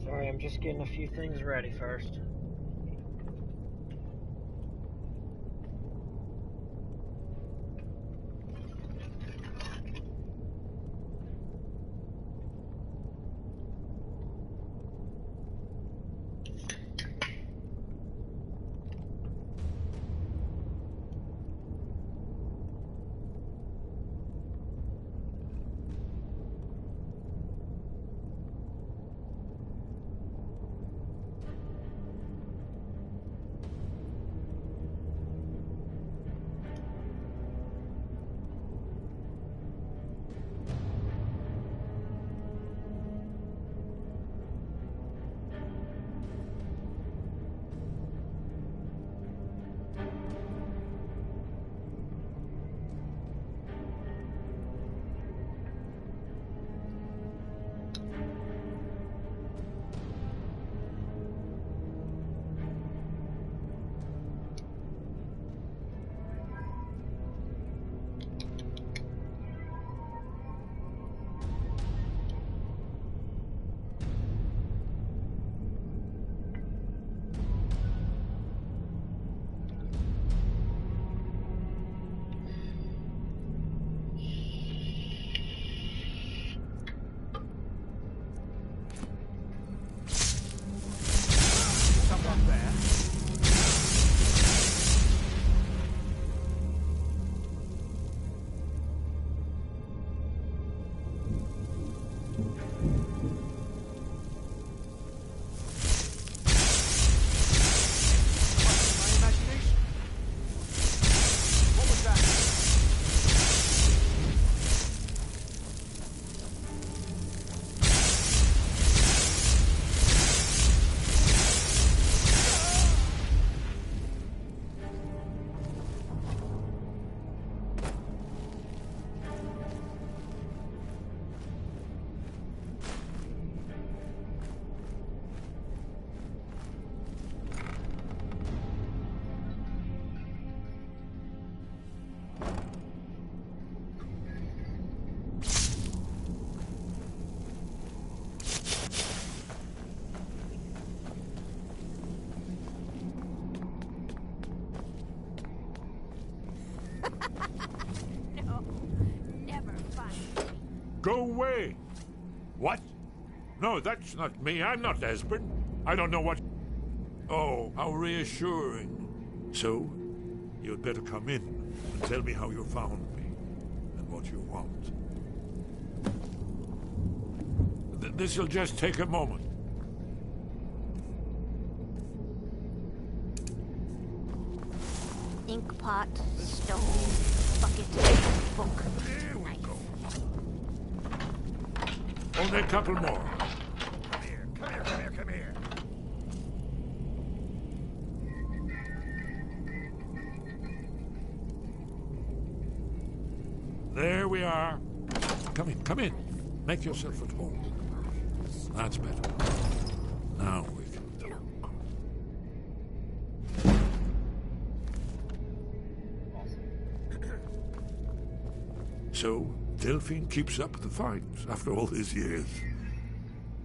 Sorry, I'm just getting a few things ready first. Go away! What? No, that's not me. I'm not Esbern. I don't know what... Oh, how reassuring. So, you'd better come in and tell me how you found me and what you want. This'll just take a moment. Ink pot, stone, bucket, book. There we go. Only a couple more. Come here, come here, come here, come here. There we are. Come in, come in. Make yourself at home. That's better. Now we can talk. So, Delphine keeps up the fight after all these years.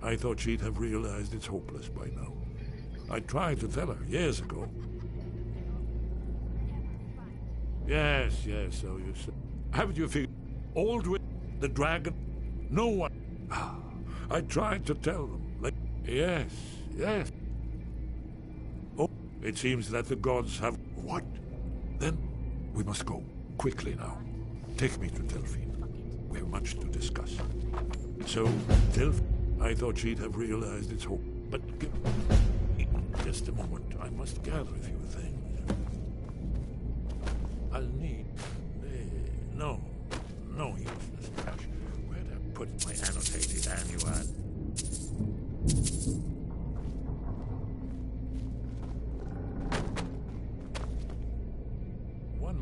I thought she'd have realized it's hopeless by now. I tried to tell her years ago. Yes, so you said. Haven't you figured? Aldwin, the dragon, no one. I tried to tell them. Like, yes. Oh, it seems that the gods have... What? Then we must go. Quickly now. Take me to Delphine. We have much to discuss. So, Delphine, I thought she'd have realized it's hope. But give me just a moment. I must gather a few things. I'll need... No useless trash. Where'd I put my annotated annual?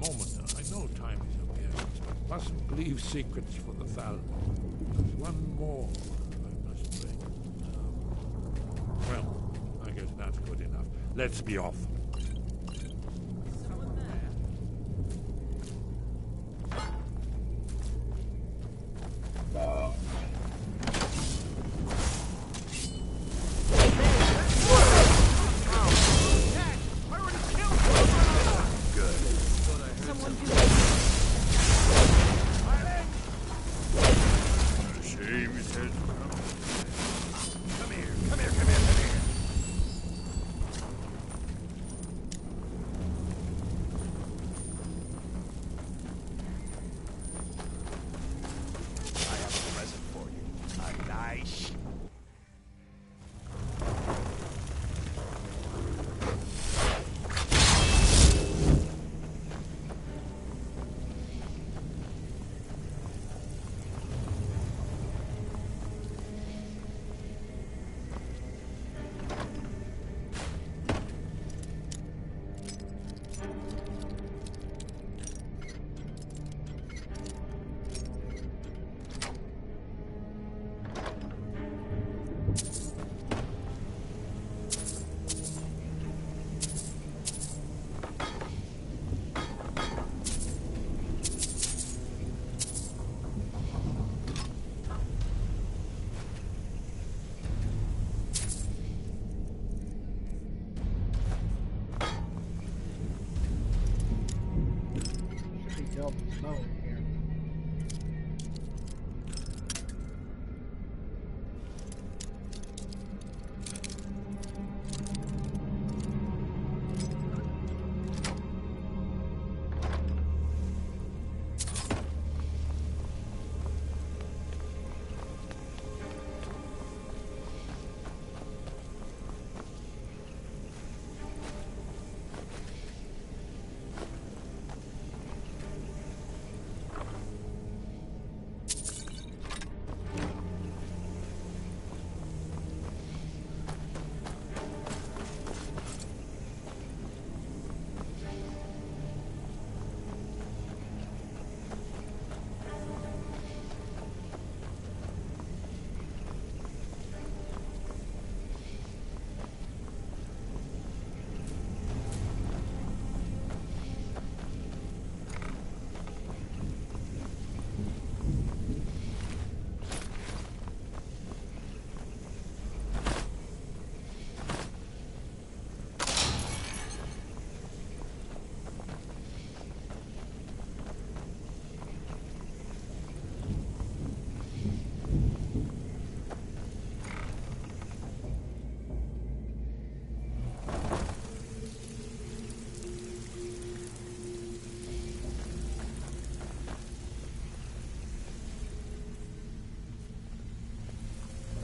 moment. I know time is of the essence, but mustn't leave secrets for the Thal. There's one more I must bring. Well, I guess that's good enough. Let's be off.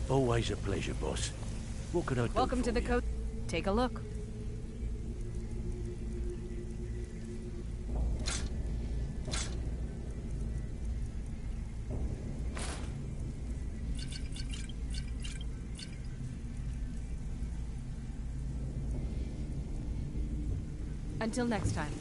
Always a pleasure, boss. What can I do Welcome for to the you? coast. Take a look. Until next time.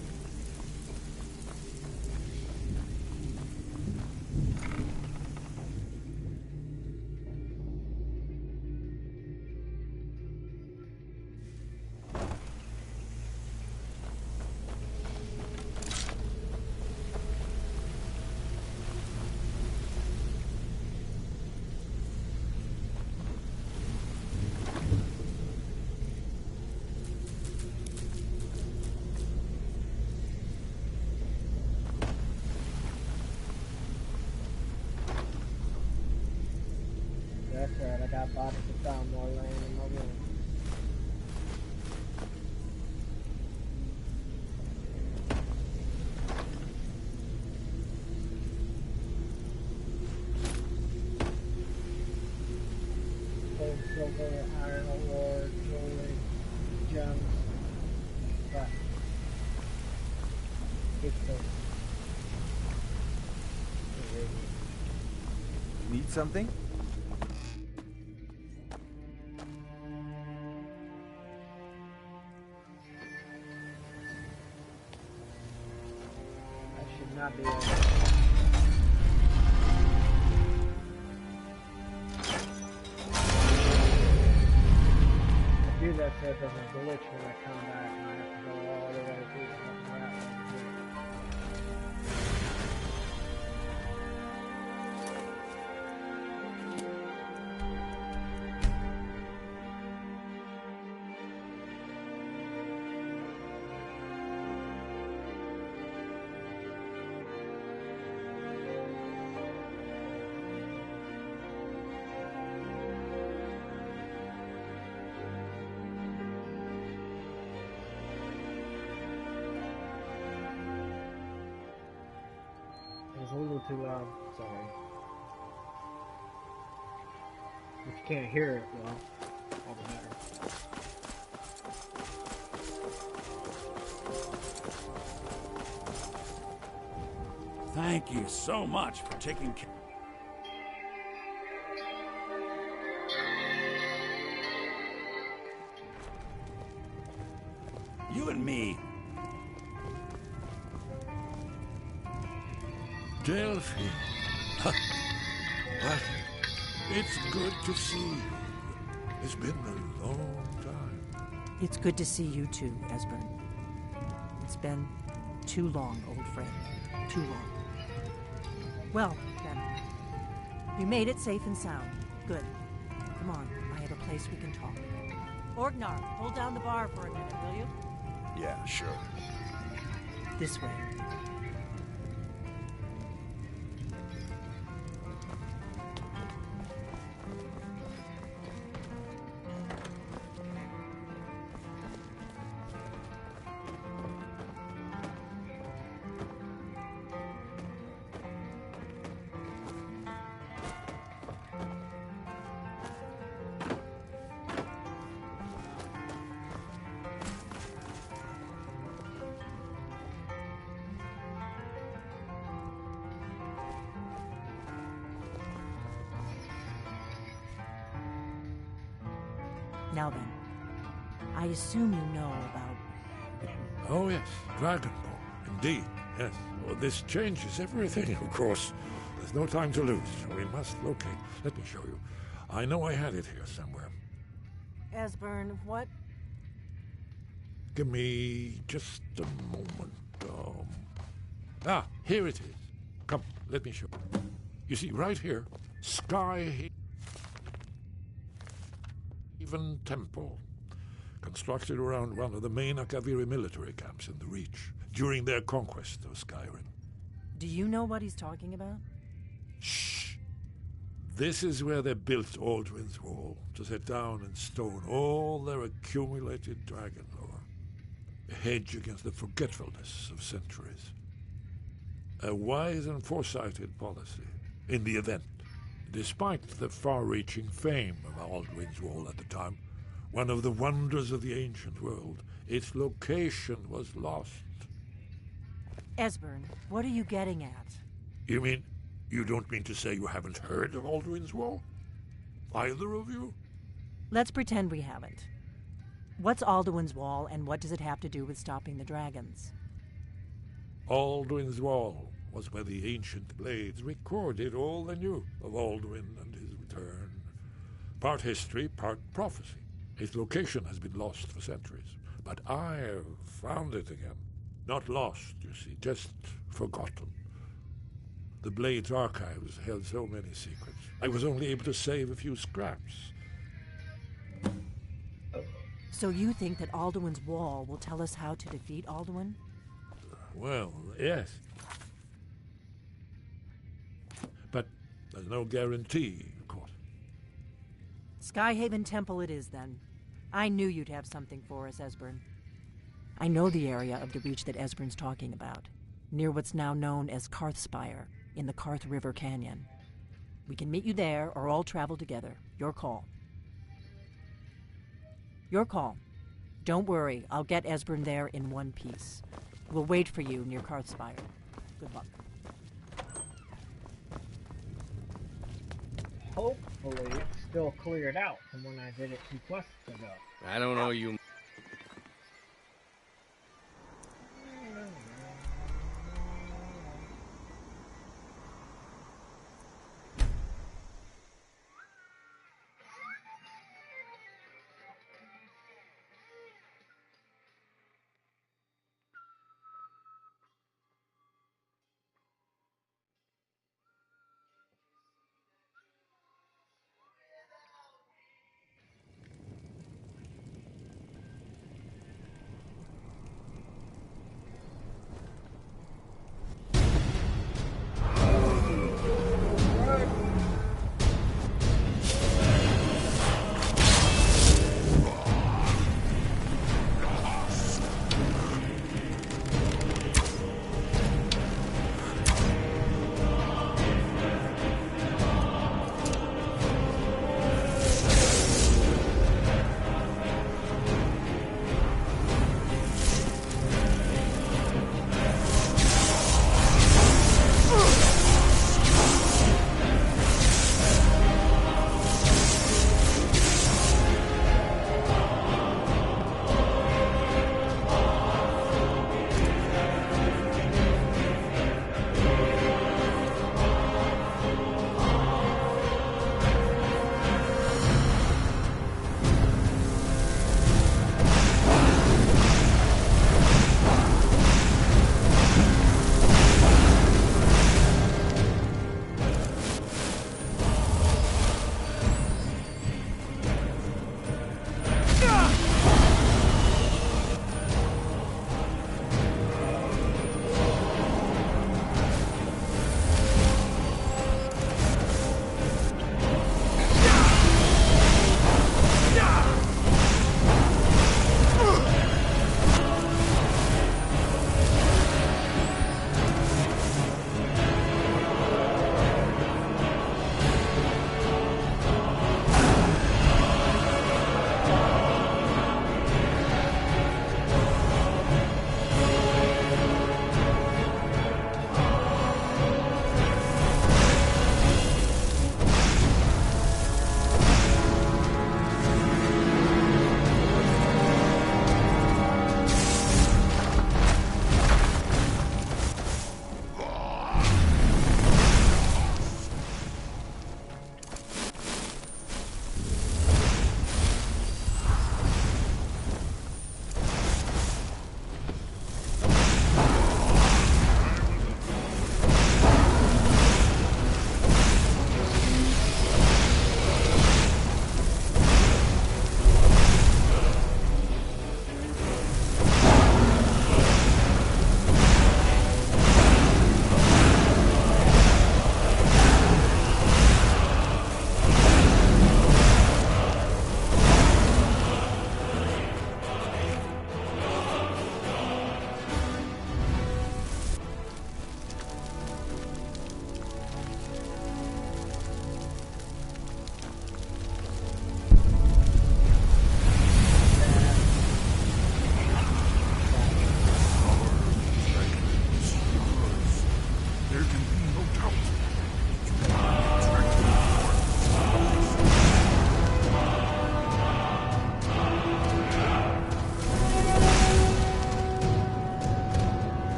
That's right, I got bodies of time while laying in my room. Gold, silver, iron ore, jewelry, gems, but big things. Need something? not be able do that so it doesn't glitch when I come back and I have to go all the way through the fucking route over here. It's a little too loud, sorry. If you can't hear it, well, all the better. Thank you so much for taking care. You and me. Delphi. What? It's good to see you. It's been a long time. It's good to see you too, Esbern. It's been too long, old friend. Too long. Well, then. You made it safe and sound. Good. Come on, I have a place we can talk. Orgnar, hold down the bar for a minute, will you? Yeah, sure. This way. Now then, I assume you know about... Oh, yes, Dragon Ball. Indeed, yes. Well, this changes everything, of course. There's no time to lose. We must locate. Let me show you. I know I had it here somewhere. Esbern, what? Give me just a moment. Here it is. Come, let me show you. You see, right here, Sky Haven Temple, constructed around one of the main Akaviri military camps in the Reach during their conquest of Skyrim. Do you know what he's talking about? Shh! This is where they built Aldrin's Wall, to set down in stone all their accumulated dragon lore. A hedge against the forgetfulness of centuries. A wise and foresighted policy, in the event. Despite the far-reaching fame of Aldrin's Wall at the time, one of the wonders of the ancient world, its location was lost. Esbern, what are you getting at? You mean, you don't mean to say you haven't heard of Aldrin's Wall? Either of you? Let's pretend we haven't. What's Alduin's Wall, and what does it have to do with stopping the dragons? Aldrin's Wall was where the ancient blades recorded all they knew of Aldrin and his return. Part history, part prophecy. Its location has been lost for centuries, but I have found it again. Not lost, you see, just forgotten. The Blade's archives held so many secrets. I was only able to save a few scraps. So you think that Alduin's Wall will tell us how to defeat Alduin? Well, yes. But there's no guarantee, of course. Skyhaven Temple it is, then. I knew you'd have something for us, Esbern. I know the area of the Reach that Esbern's talking about, near what's now known as Karthspire, in the Karth River Canyon. We can meet you there, or all travel together. Your call. Your call. Don't worry, I'll get Esbern there in one piece. We'll wait for you near Karthspire. Good luck. Hopefully it's still cleared out from when I did it 2 quests ago. I don't know you.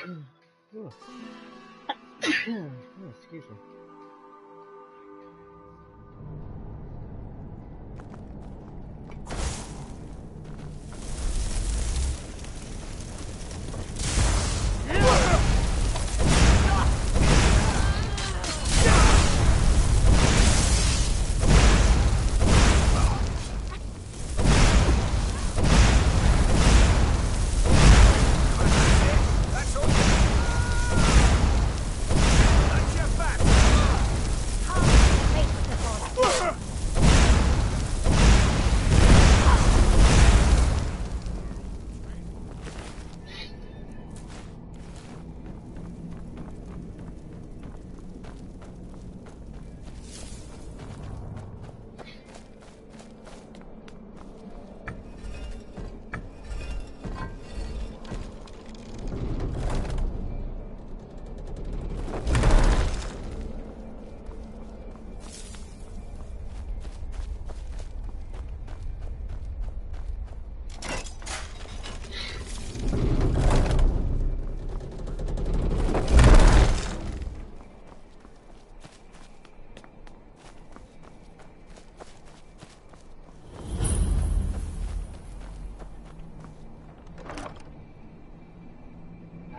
Ooh. Ooh, excuse me.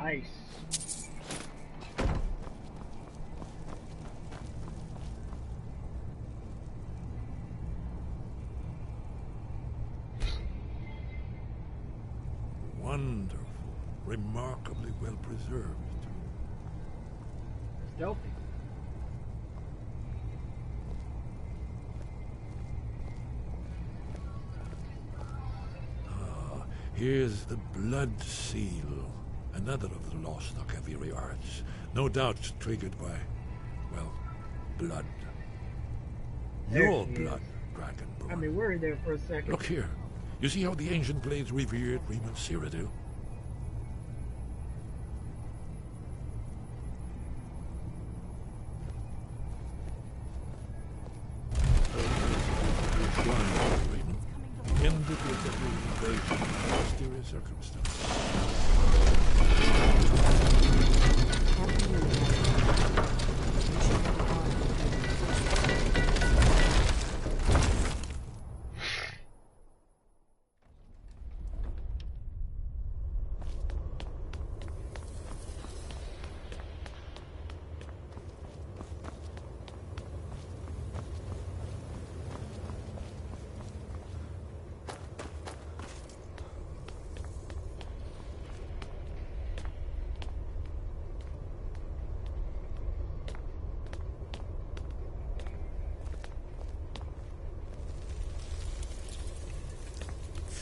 Nice. Wonderful. Remarkably well preserved. Stealthy. Here's the blood seal. Another of the lost Akaviri arts. No doubt triggered by, well, blood. There Your she blood, is. Dragonborn. I mean, worried there for a second. Look here. You see how the ancient blades revered Reman Cyrodiil? Ended with the invasion of mysterious circumstances. After you should have gone.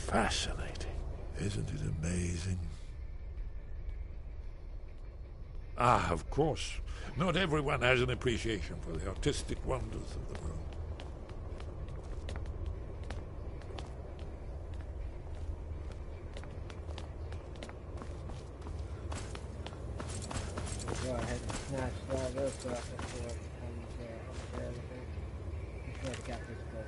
Fascinating. Isn't it amazing? Ah, of course. Not everyone has an appreciation for the artistic wonders of the world. Go ahead and snatch all this up before it becomes unavailable. I'm sure I got this book.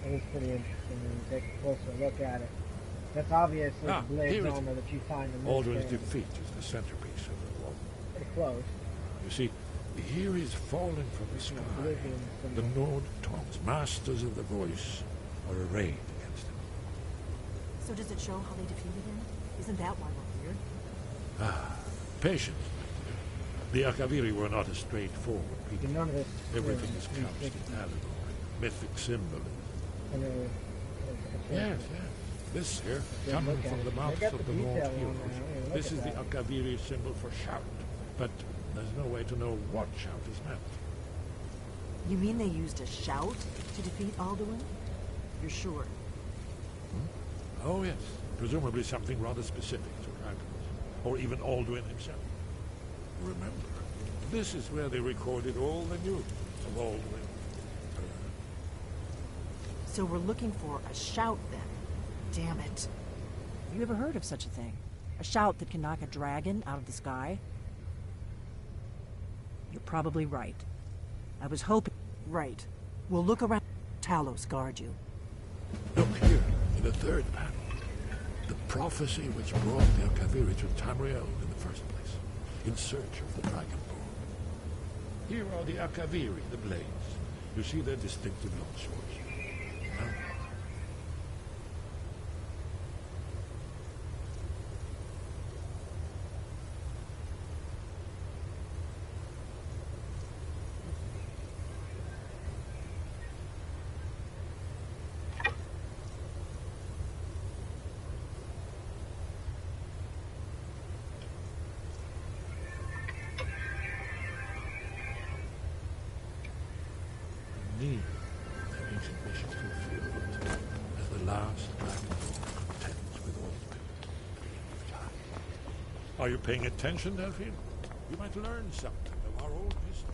It is pretty interesting when you take a closer look at it. That's obviously the blade here it is. armor that you find in this Aldrin's game. defeat is the centerpiece of the wall. Pretty close. You see, here is falling from the sky. Oblivion The symbol. Nord tongues, masters of the voice, are arrayed against him. So does it show how they defeated him? Isn't that why we're here? Patience. The Akaviri were not a straightforward people. None of this Everything is really couched in allegory, mythic symbolism. And Yes, yes. This here, Good coming look at from it. the They mouths got of the the Lord detail on heroes. there. Yeah, look This at is the that. Akaviri symbol for shout. But there's no way to know what shout is meant. You mean they used a shout to defeat Alduin? You're sure? Oh, yes. Presumably something rather specific to dragons. Or even Alduin himself. Remember, this is where they recorded all the news of Alduin. So we're looking for a shout then. Damn it. You ever heard of such a thing? A shout that can knock a dragon out of the sky? You're probably right. I was hoping... Right. We'll look around. Talos guard you. Look here, in the third panel. The prophecy which brought the Akaviri to Tamriel in the first place, in search of the Dragon Ball. Here are the Akaviri, the blades. You see their distinctive long swords. Huh? Need their ancient mission fulfilled as the last Dragon Ball contends with all the time. Are you paying attention, Delphine? You might learn something of our old history.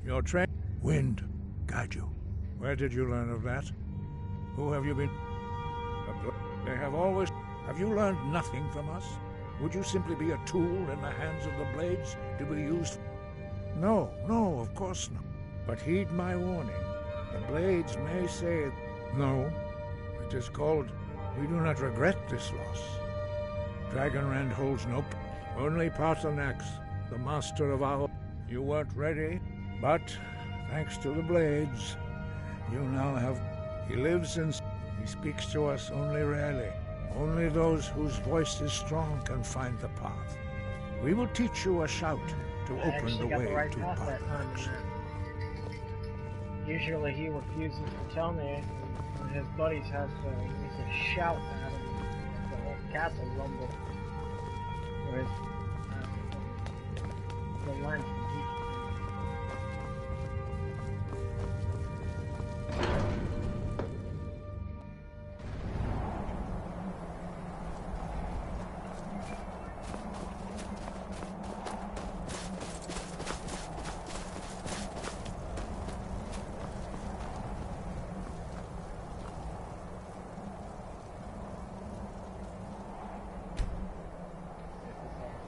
Your train... Wind, guide you. Where did you learn of that? Who have you been... They have always... Have you learned nothing from us? Would you simply be a tool in the hands of the blades to be used... No, no, of course not. But heed my warning. The blades may say... No, it is called... We do not regret this loss. Dragonrend holds no... Only Paarthurnax, the master of our... You weren't ready, but, thanks to the blades, you now have... He lives in... He speaks to us only rarely. Only those whose voice is strong can find the path. We will teach you a shout to open the way to Paarthurnax. Usually he refuses to tell me, and his buddies have to shout at him. The whole castle rumble. Or his, the line from teaching.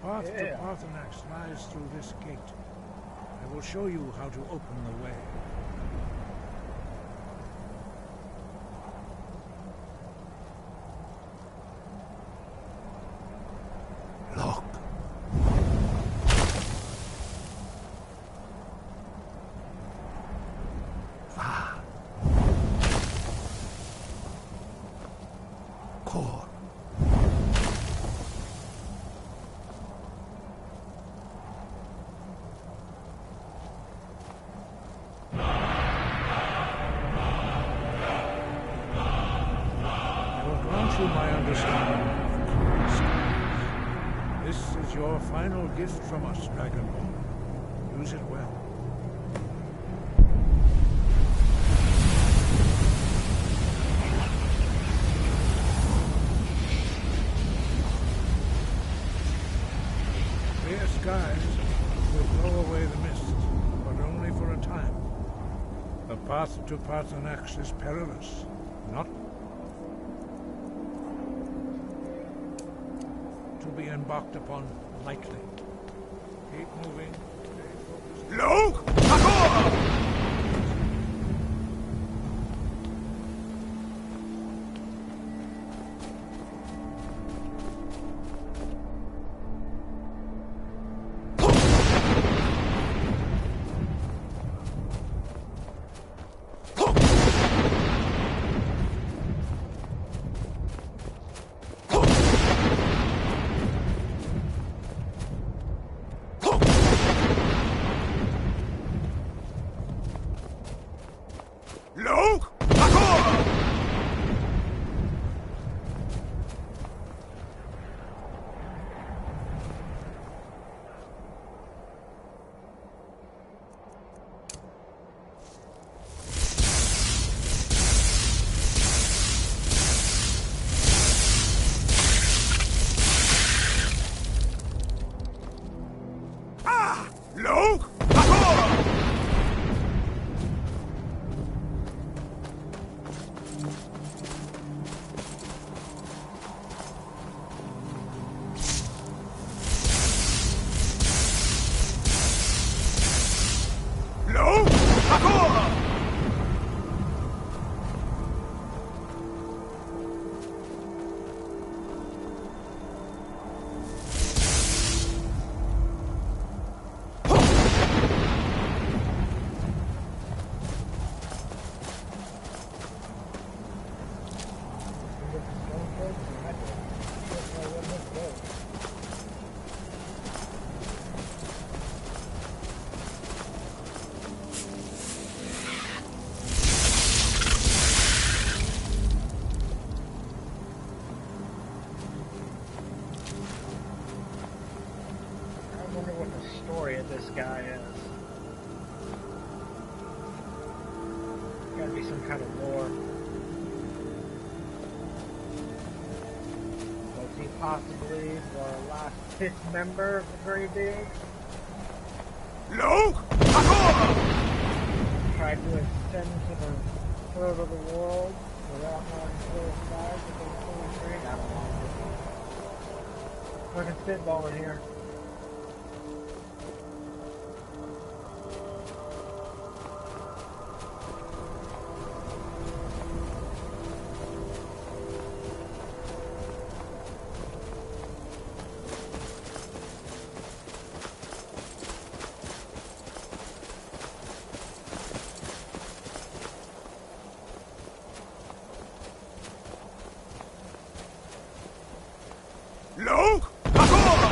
Path to Paarthurnax lies through this gate. I will show you how to open the way. Look. Va. Kor. To my understanding of clear skies. This is your final gift from us, Dragon Ball. Use it well. Clear skies will blow away the mist, but only for a time. The path to Parthenax is perilous, not to be embarked upon lightly. Keep moving. Luke! Hakor! Luke! Hakor! Ah! Luke! Hakor! Luke! Hakor! I wonder what the story of this guy is. Gotta be some kind of lore. Was he possibly the last fifth member of the Greybeard? Luke! Hakor! Tried to ascend to the third of the world without knowing clear skies with those fully trained? I don't know. Fucking spitballing here. Luke! Hakor!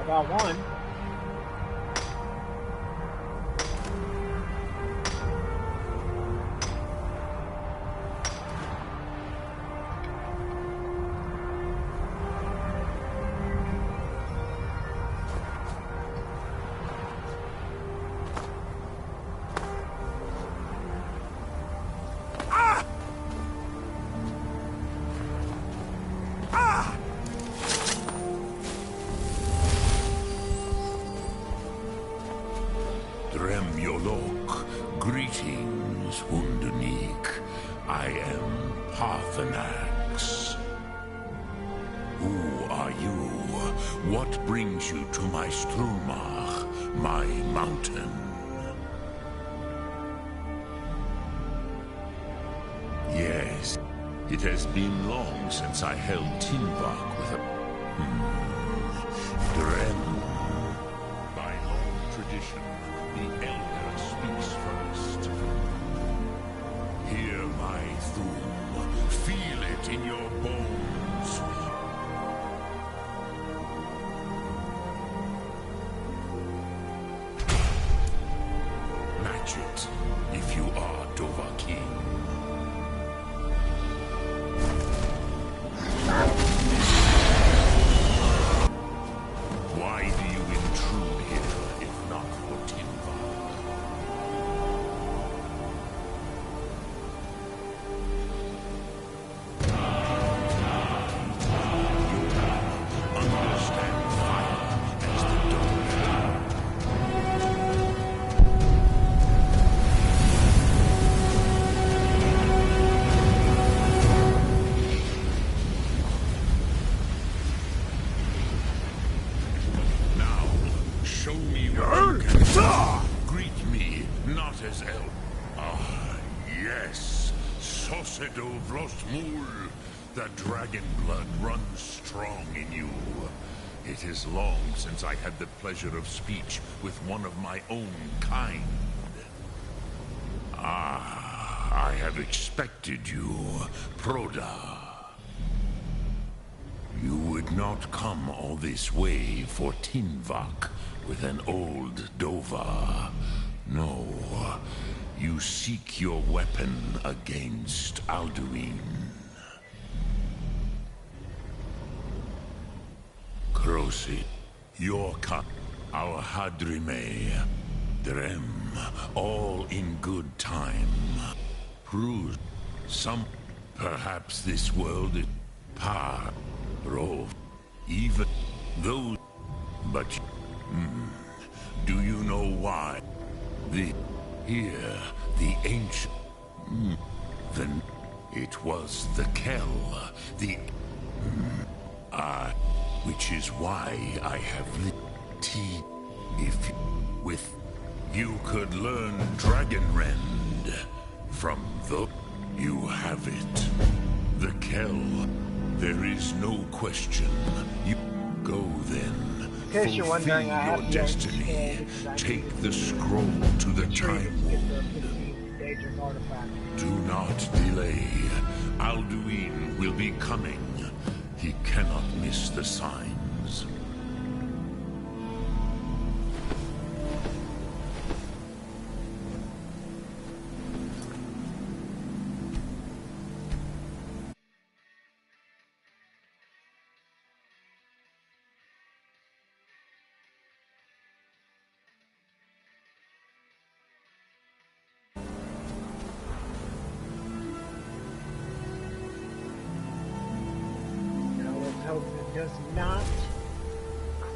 Got one. Greetings, Wunderneek. I am Parthenax. Who are you? What brings you to my Strumach, my mountain? Yes, it has been long since I held Tinvak with a... Drem. By long tradition, the elder speaks first. Hear my thum. Feel it in your bones. Match it, if you are Dovahkiin. Why do you intrude here, if not for Tinvak? You understand fire as the dawn. Now, show me what you can. Greet me, not as El. Ah, yes. Sosedo Vlosmul. The dragon blood runs strong in you. It is long since I had the pleasure of speech with one of my own kind. Ah, I have expected you, Proda. You would not come all this way for Tinvak with an old Dova. No, you seek your weapon against Alduin. Krosi, your cut, our Hadrime, Drem, all in good time. Prove some, perhaps this world is par, rove, even those, but do you know why? Here, the ancient, then it was the Kell, the, which is why I have lit tea. If with you could learn Dragonrend from the, you have it. The Kell, there is no question. You go then. In case you're wondering, I Fulfill have your the destiny. Take the scroll to the time. dangerous artifact. Do not delay. Alduin will be coming. He cannot miss the signs. Hope it does not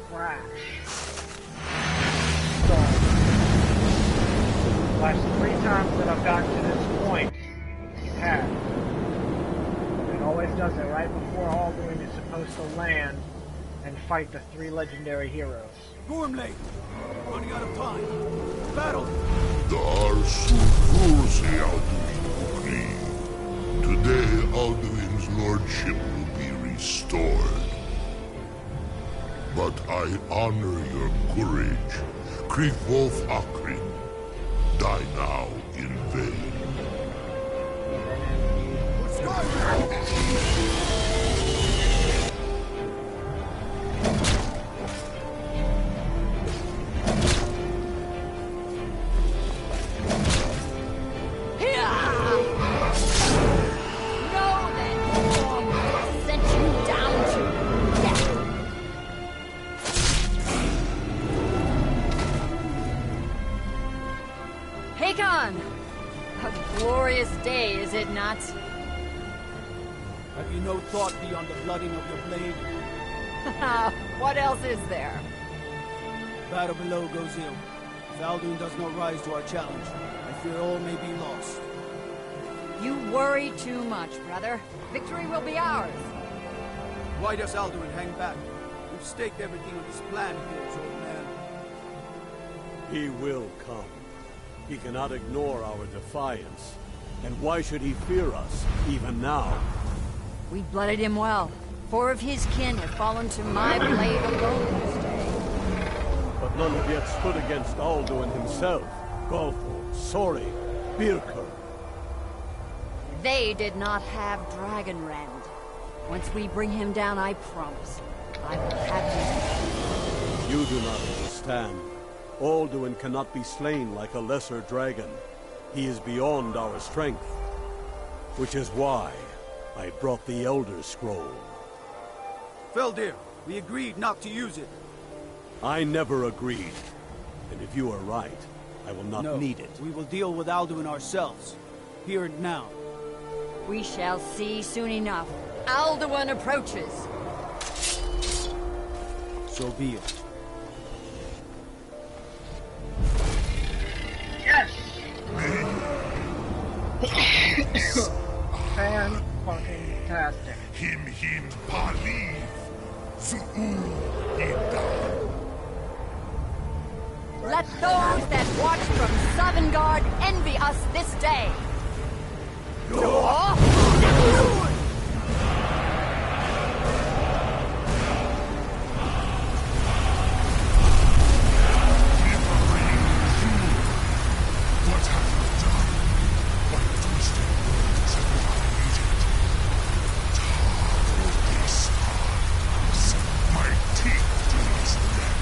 crash. So, the last 3 times that I've gotten to this point, it has. It always does it right before Alduin is supposed to land and fight the 3 legendary heroes. Gormley! Running out of time. Battle! Today, Alduin's lordship will be restored. But I honor your courage. Kriegwolf Akrin. Die now in vain. glorious day, is it not? Have you no thought beyond the blooding of your blade? What else is there? Battle below goes ill. If Alduin does not rise to our challenge, I fear all may be lost. You worry too much, brother. Victory will be ours. Why does Alduin hang back? We've staked everything on this plan of yours, old man. He will come. He cannot ignore our defiance. And why should he fear us, even now? We blooded him well. 4 of his kin have fallen to my blade alone this day. But none have yet stood against Alduin himself. Golfo, Sori, Birker. They did not have Dragonrend. Once we bring him down, I promise, I will have him. You do not understand. Alduin cannot be slain like a lesser dragon. He is beyond our strength. Which is why I brought the Elder Scroll. Feldir, we agreed not to use it. I never agreed. And if you are right, I will not need it. We will deal with Alduin ourselves. Here and now. We shall see soon enough. Alduin approaches. So be it. Yes! Fan-fucking-tastic. Him paliv. Su'u Inda. Let those that watch from Sovngarde envy us this day. What have you done? What twisted words have you created? Tar will be scars. My teeth to his neck.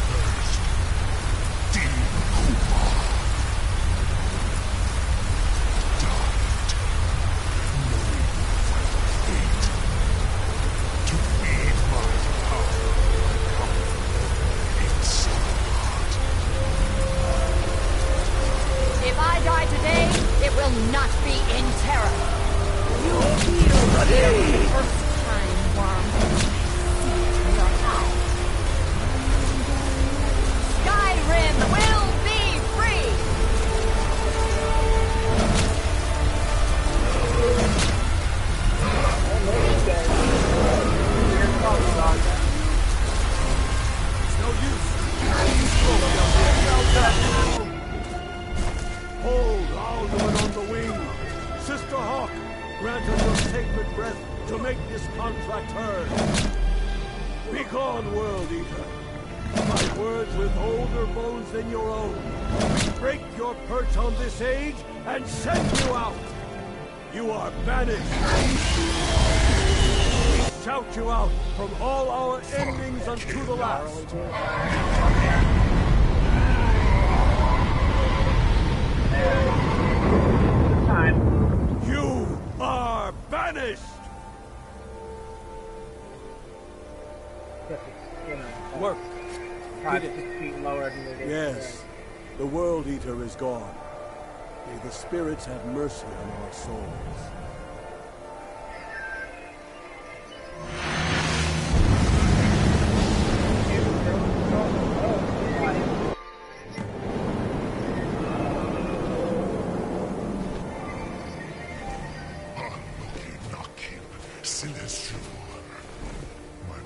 First, Din Kupa died, knowing final fate. To feed my power, I come in Sovngarde. If I die today, it will not be in terror. You feel for the first time, worm. See it in your eyes. Skyrim will be free! It's no use. Hold Alduin on the wing! Sister Hawk, grant us your sacred breath to make this contract heard. Begone, World Eater! My words with older bones than your own. Break your perch on this age and send you out! You are banished! We shout you out from all our endings unto the last! Time. You are banished! Guess it's, you know, Work. 5 to 6 feet lower than it is. Yes, the World Eater is gone. May the spirits have mercy on our souls. Celestial. My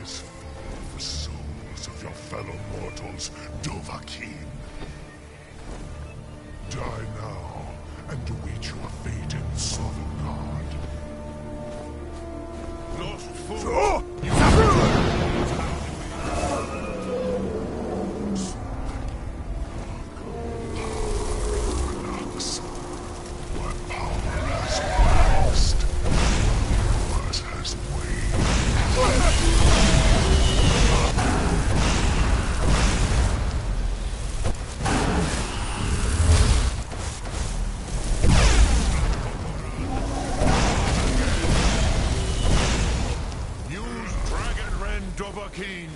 is full of the souls of your fellow mortals, Dovahkiin. Die now, and await your fate in Sovngarde. Lost fool! What mine!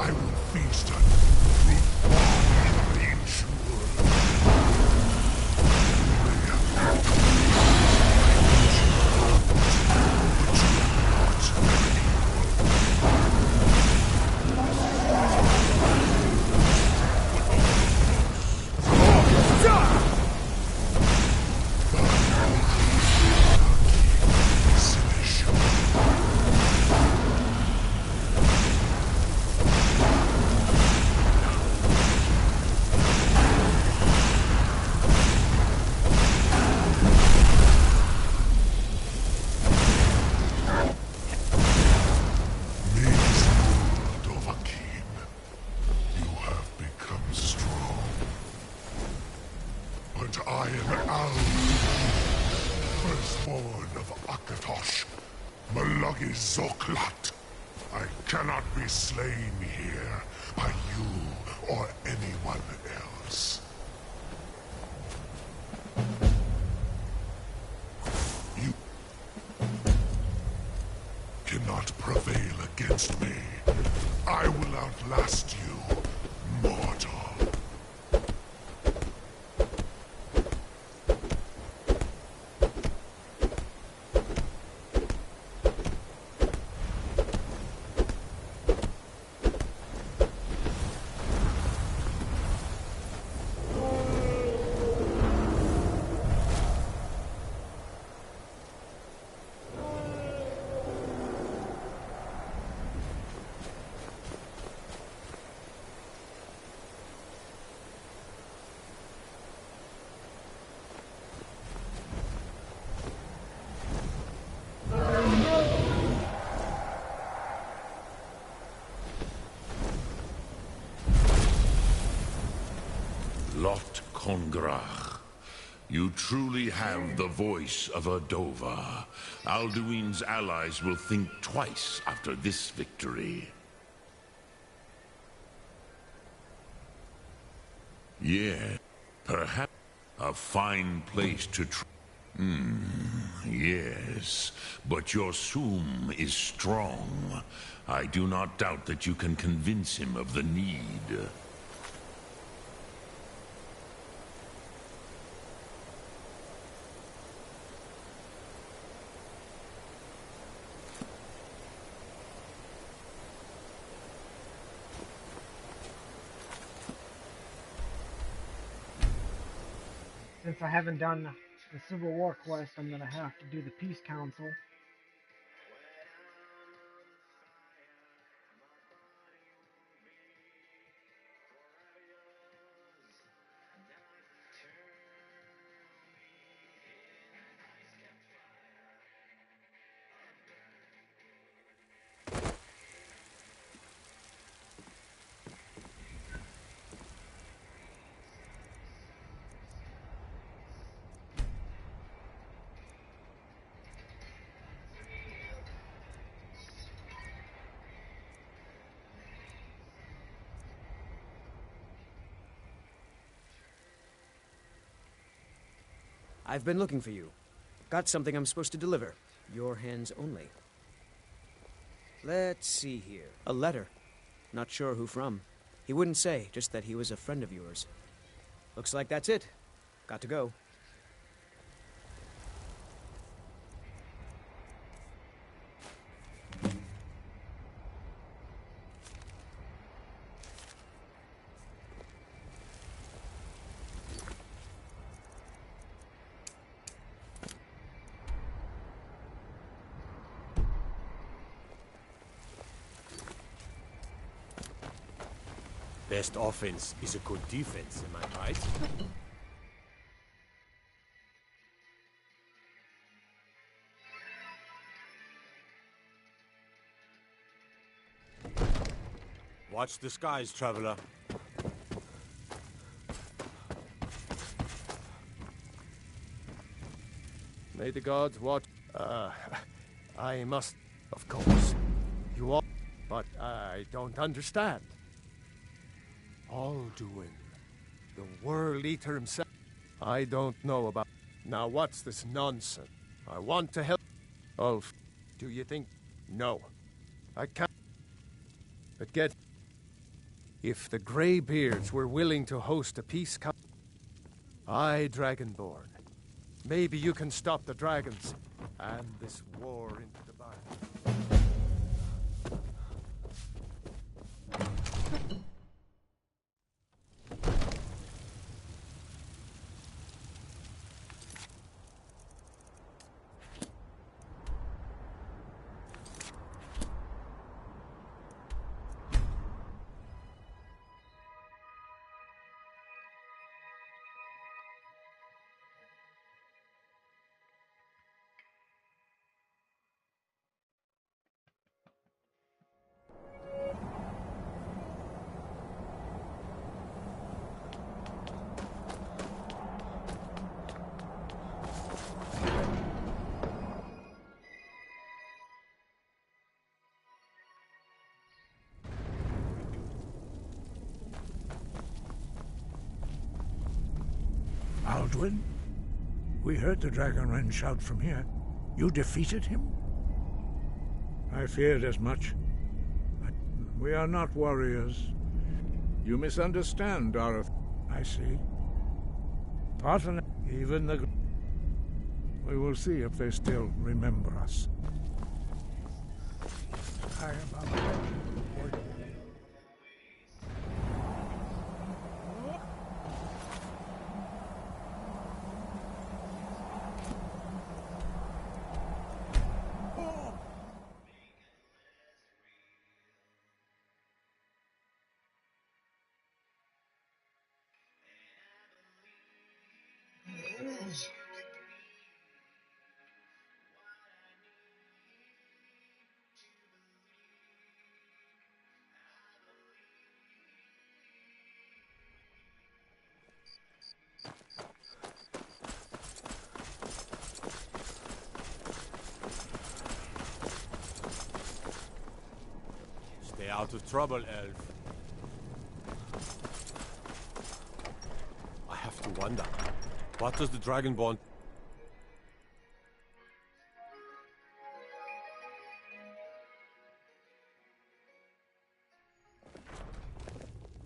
I will feast on fruit born in I am Al, firstborn of Akatosh, Malagi Zoklat. I cannot be slain here by you or anyone else. You cannot prevail against me. I will outlast you, mortal. Lot Kongrach, you truly have the voice of a Dova. Alduin's allies will think twice after this victory. Yeah, perhaps a fine place to yes, but your Sum is strong. I do not doubt that you can convince him of the need. Since I haven't done the Civil War quest, I'm gonna have to do the Peace Council. I've been looking for you. Got something I'm supposed to deliver. Your hands only. Let's see here. A letter. Not sure who from. He wouldn't say, just that he was a friend of yours. Looks like that's it. Got to go. Best offense is a good defense, am I right? Watch the skies, traveler. May the gods watch. I must, of course. You all, but I don't understand. Alduin, World Eater himself. I don't know about... Now what's this nonsense? I want to help... Ulf, do you think... No. I can't... But get... If the Greybeards were willing to host a peace council... Aye, Dragonborn. Maybe you can stop the dragons and this war into the barn. Aldwin? We heard the Dragonren shout from here. You defeated him? I feared as much. But we are not warriors. You misunderstand, Dorothy. I see. Often, even the... We will see if they still remember us. Stay out of trouble, Elf. I have to wonder, what does the Dragonborn...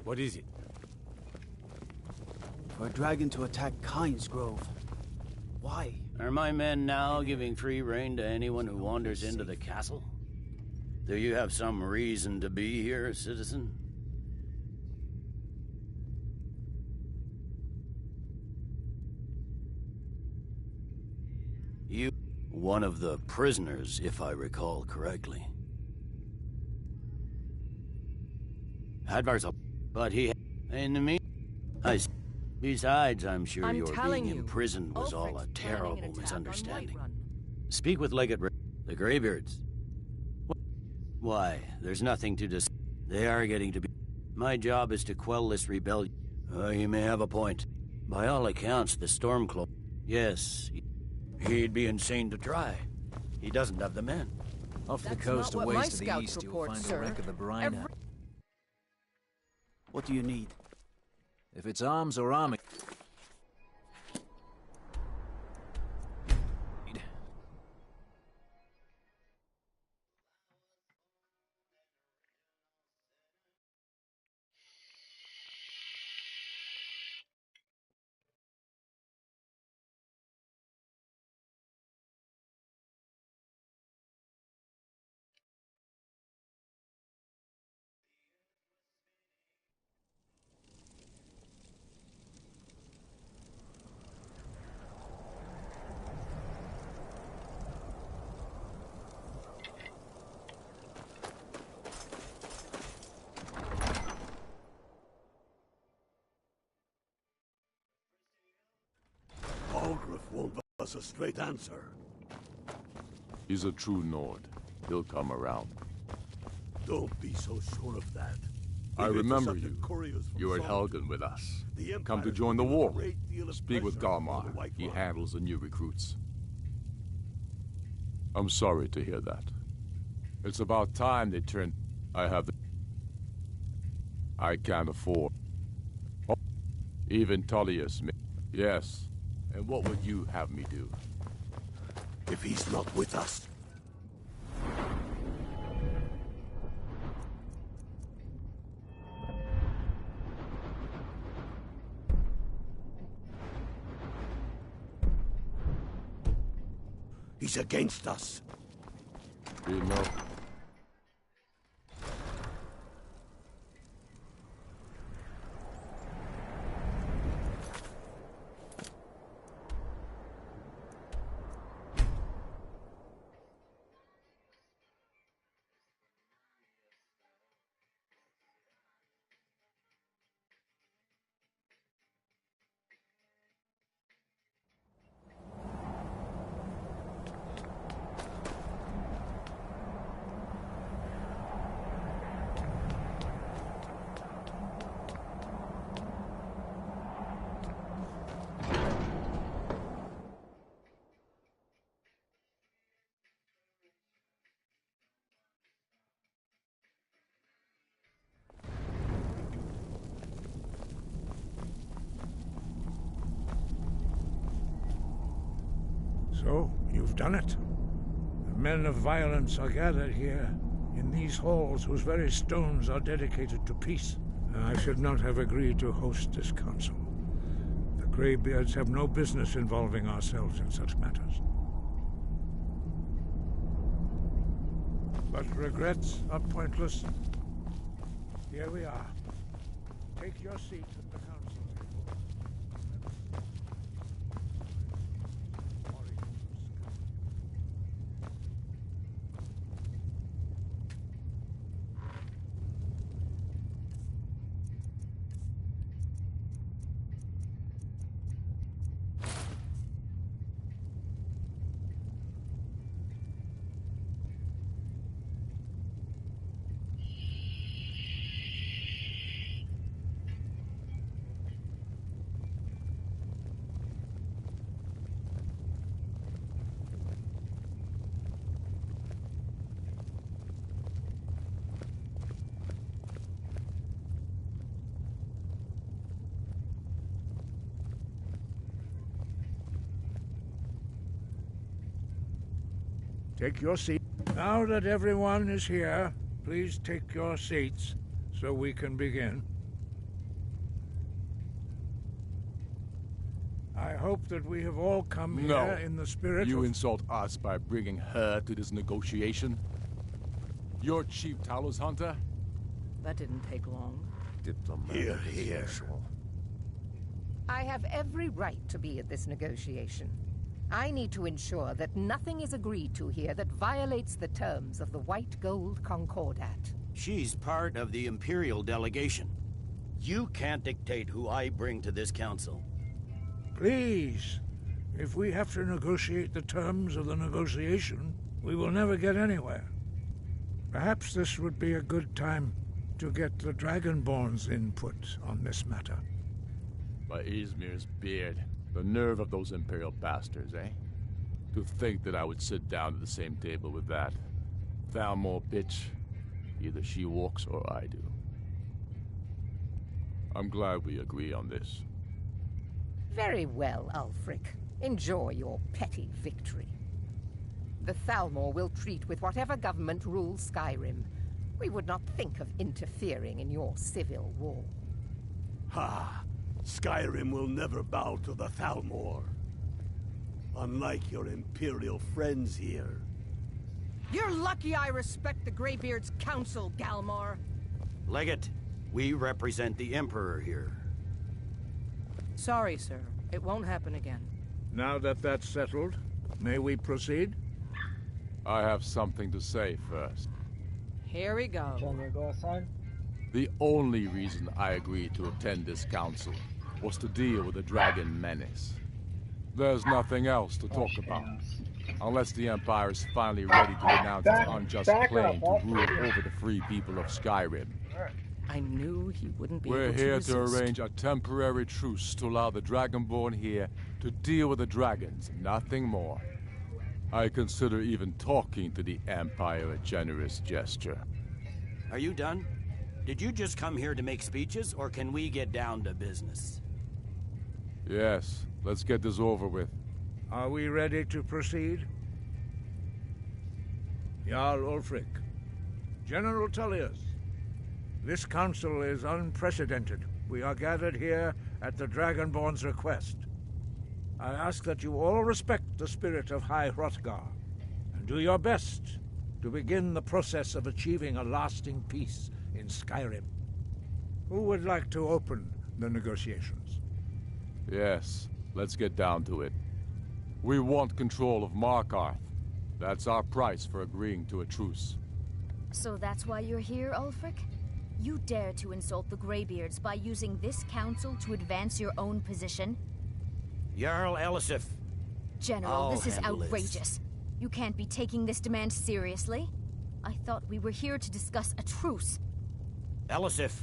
What is it? For a dragon to attack Kynes Grove. Why? Are my men now giving free rein to anyone who wanders into the castle? Do you have some reason to be here, citizen? You... one of the prisoners, if I recall correctly. Advar's up, but he... in the mean... Besides, I'm sure your being imprisoned was all a terrible misunderstanding. Speak with Legate the Greybeards. Why, there's nothing to discuss. They are getting to be... My job is to quell this rebellion. You may have a point. By all accounts, the Stormclaw... Yes, he'd be insane to try. He doesn't have the men. Off the coast, a ways to the east, you'll find the wreck of the brine. What do you need? If it's arms or army... Won't give us a straight answer. He's a true Nord. He'll come around. Don't be so sure of that. I remember you. You were at Helgen with us. Come to join the war. Speak with Galmar. He handles the new recruits. I'm sorry to hear that. It's about time they turned... I can't afford... Even Tullius. Yes. And what would you have me do? If he's not with us. He's against us. We know. So, you've done it. The men of violence are gathered here, in these halls whose very stones are dedicated to peace. I should not have agreed to host this council. The Greybeards have no business involving ourselves in such matters. But regrets are pointless. Here we are. Take your seat at the council table. Take your seat. Now that everyone is here, please take your seats so we can begin. I hope that we have all come here in the spirit You of... insult us by bringing her to this negotiation? You're Chief Talos Hunter? That didn't take long. Here, here. I have every right to be at this negotiation. I need to ensure that nothing is agreed to here that violates the terms of the White Gold Concordat. She's part of the Imperial delegation. You can't dictate who I bring to this council. Please, if we have to negotiate the terms of the negotiation, we will never get anywhere. Perhaps this would be a good time to get the Dragonborn's input on this matter. By Izmir's beard. The nerve of those Imperial bastards, eh? To think that I would sit down at the same table with that. Thalmor bitch. Either she walks or I do. I'm glad we agree on this. Very well, Ulfric. Enjoy your petty victory. The Thalmor will treat with whatever government rules Skyrim. We would not think of interfering in your civil war. Ha! Skyrim will never bow to the Thalmor. Unlike your Imperial friends here. You're lucky I respect the Greybeard's counsel, Galmar. Legate, we represent the Emperor here. Sorry, sir. It won't happen again. Now that that's settled, may we proceed? I have something to say first. Here we go. Go aside. The only reason I agreed to attend this council was to deal with the dragon menace. There's nothing else to talk about. Unless the Empire is finally ready to renounce its unjust claim to rule over the free people of Skyrim. I knew he wouldn't be We're able here to to resist. arrange a temporary truce to allow the Dragonborn here to deal with the dragons, nothing more. I consider even talking to the Empire a generous gesture. Are you done? Did you just come here to make speeches, or can we get down to business? Yes, let's get this over with. Are we ready to proceed? Jarl Ulfric, General Tullius, this council is unprecedented. We are gathered here at the Dragonborn's request. I ask that you all respect the spirit of High Hrothgar, and do your best to begin the process of achieving a lasting peace in Skyrim. Who would like to open the negotiations? Yes, let's get down to it. We want control of Markarth. That's our price for agreeing to a truce. So that's why you're here, Ulfric? You dare to insult the Greybeards by using this council to advance your own position? Jarl Elisif. General, this is outrageous. You can't be taking this demand seriously. I thought we were here to discuss a truce. Elisif,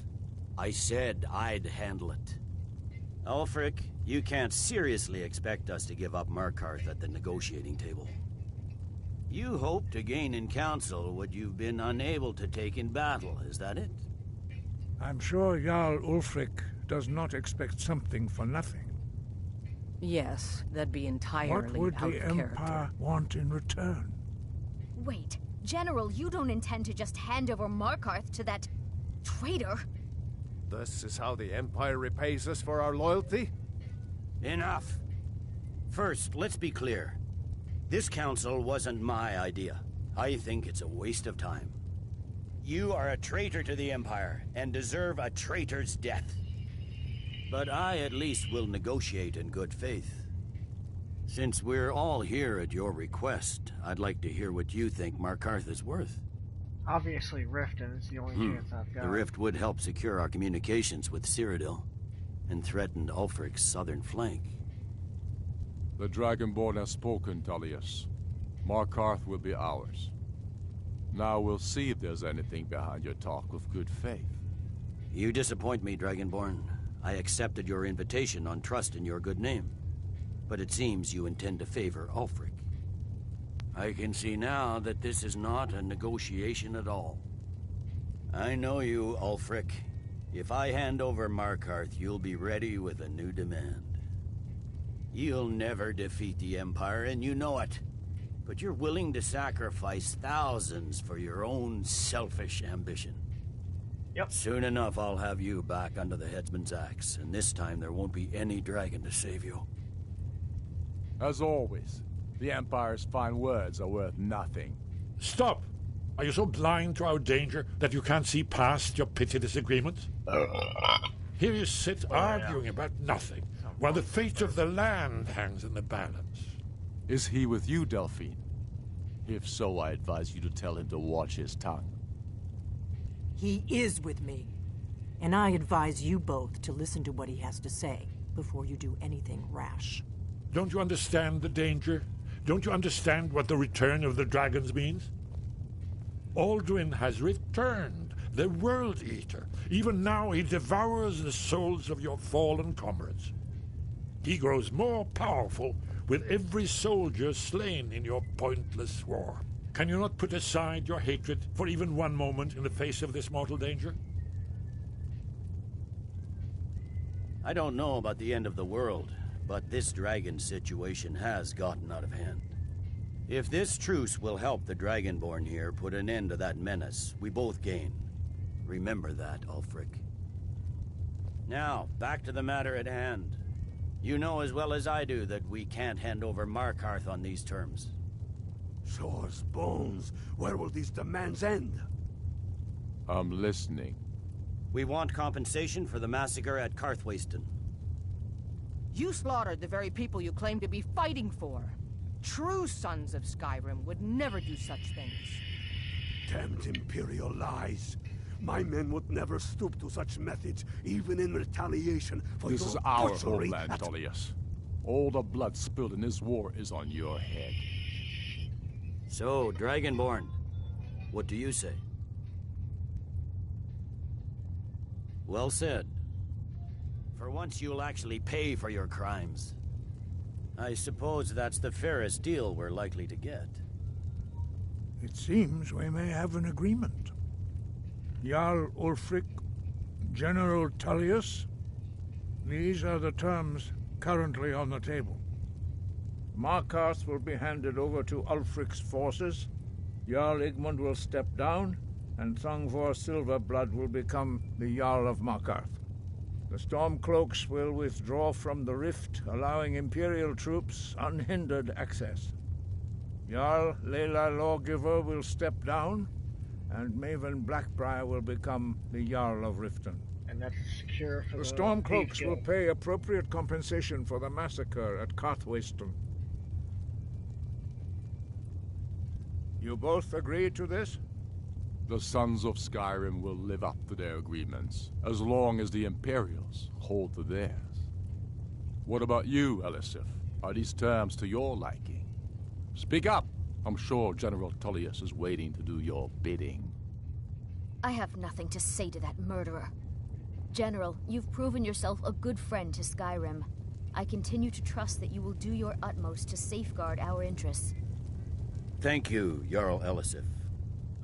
I said I'd handle it. Ulfric, you can't seriously expect us to give up Markarth at the negotiating table. You hope to gain in council what you've been unable to take in battle, is that it? I'm sure Jarl Ulfric does not expect something for nothing. Yes, that'd be entirely What would out the of character. Empire want in return? Wait, General, you don't intend to just hand over Markarth to that traitor? This is how the Empire repays us for our loyalty? Enough. First, let's be clear. This council wasn't my idea. I think it's a waste of time. You are a traitor to the Empire, and deserve a traitor's death. But I at least will negotiate in good faith. Since we're all here at your request, I'd like to hear what you think Markarth is worth. Obviously, Riften is the only chance I've got. The rift would help secure our communications with Cyrodiil, and threatened Ulfric's southern flank. The Dragonborn has spoken, Tullius. Markarth will be ours. Now we'll see if there's anything behind your talk of good faith. You disappoint me, Dragonborn. I accepted your invitation on trust in your good name. But it seems you intend to favor Ulfric. I can see now that this is not a negotiation at all. I know you, Ulfric. If I hand over Markarth, you'll be ready with a new demand. You'll never defeat the Empire, and you know it. But you're willing to sacrifice thousands for your own selfish ambition. Yep. Soon enough, I'll have you back under the headsman's axe, and this time there won't be any dragon to save you. As always, the Empire's fine words are worth nothing. Stop! Are you so blind to our danger that you can't see past your petty disagreements? Here you sit arguing about nothing, while the fate of the land hangs in the balance. Is he with you, Delphine? If so, I advise you to tell him to watch his tongue. He is with me. And I advise you both to listen to what he has to say before you do anything rash. Don't you understand the danger? Don't you understand what the return of the dragons means? Alduin has returned, the World Eater. Even now he devours the souls of your fallen comrades. He grows more powerful with every soldier slain in your pointless war. Can you not put aside your hatred for even one moment in the face of this mortal danger? I don't know about the end of the world, but this dragon situation has gotten out of hand. If this truce will help the Dragonborn here put an end to that menace, we both gain. Remember that, Ulfric. Now, back to the matter at hand. You know as well as I do that we can't hand over Markarth on these terms. Show us bones. Where will these demands end? I'm listening. We want compensation for the massacre at Karthwasten. You slaughtered the very people you claim to be fighting for. True sons of Skyrim would never do such things. Damned Imperial lies. My men would never stoop to such methods, even in retaliation for This your is our butchery homeland, at... Tullius. All the blood spilled in this war is on your head. So, Dragonborn, what do you say? Well said. For once you'll actually pay for your crimes. I suppose that's the fairest deal we're likely to get. It seems we may have an agreement. Jarl Ulfric, General Tullius, these are the terms currently on the table. Markarth will be handed over to Ulfric's forces, Jarl Igmund will step down, and Thongvor Silverblood will become the Jarl of Markarth. The Stormcloaks will withdraw from the rift, allowing Imperial troops unhindered access. Jarl Layla Lawgiver will step down, and Maven Blackbriar will become the Jarl of Riften. And that's secure for The the Stormcloaks will pay appropriate compensation for the massacre at Carthwayston. You both agree to this? The Sons of Skyrim will live up to their agreements, as long as the Imperials hold to theirs. What about you, Elisif? Are these terms to your liking? Speak up! I'm sure General Tullius is waiting to do your bidding. I have nothing to say to that murderer. General, you've proven yourself a good friend to Skyrim. I continue to trust that you will do your utmost to safeguard our interests. Thank you, Jarl Elisif.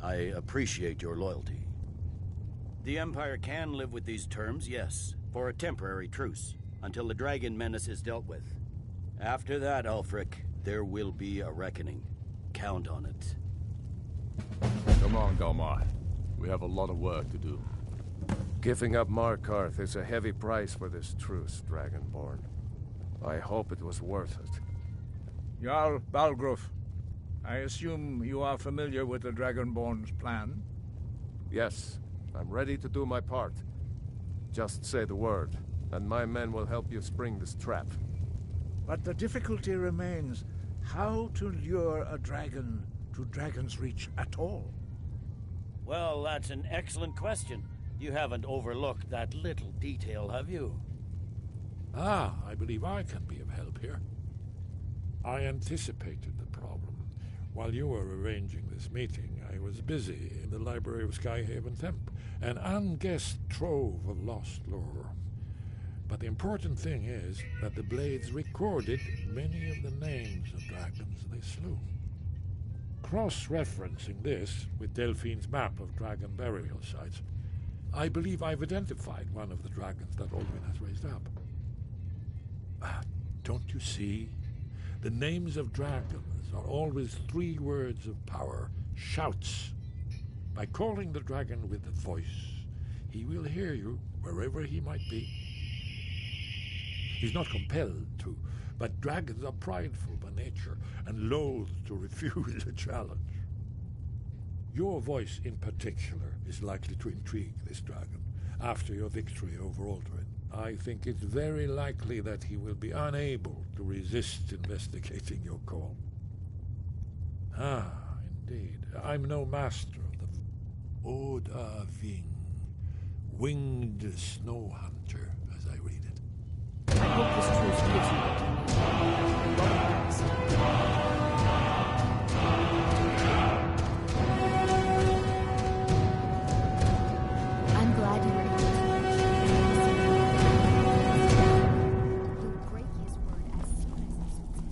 I appreciate your loyalty. The Empire can live with these terms, yes, for a temporary truce, until the dragon menace is dealt with. After that, Ulfric, there will be a reckoning. Count on it. Come on, Galmar. We have a lot of work to do. Giving up Markarth is a heavy price for this truce, Dragonborn. I hope it was worth it. Jarl Balgruf, I assume you are familiar with the Dragonborn's plan? Yes, I'm ready to do my part. Just say the word, and my men will help you spring this trap. But the difficulty remains how to lure a dragon to Dragon's Reach at all. Well, that's an excellent question. You haven't overlooked that little detail, have you? Ah, I believe I can be of help here. I anticipated the problem. While you were arranging this meeting, I was busy in the library of Skyhaven Temp, an unguessed trove of lost lore. But the important thing is that the Blades recorded many of the names of dragons they slew. Cross-referencing this with Delphine's map of dragon burial sites, I believe I've identified one of the dragons that Olwyn has raised up. Don't you see? The names of dragons are always 3 words of power, shouts. By calling the dragon with a voice, he will hear you wherever he might be. He's not compelled to, but dragons are prideful by nature and loath to refuse a challenge. Your voice in particular is likely to intrigue this dragon after your victory over Aldrin. I think it's very likely that he will be unable to resist investigating your call. Ah, indeed. I'm no master of the Oda Ving, winged snow hunter, as I read it. I hope this truce gives you I'm glad you were able to. You'll break his word as soon as he suits it.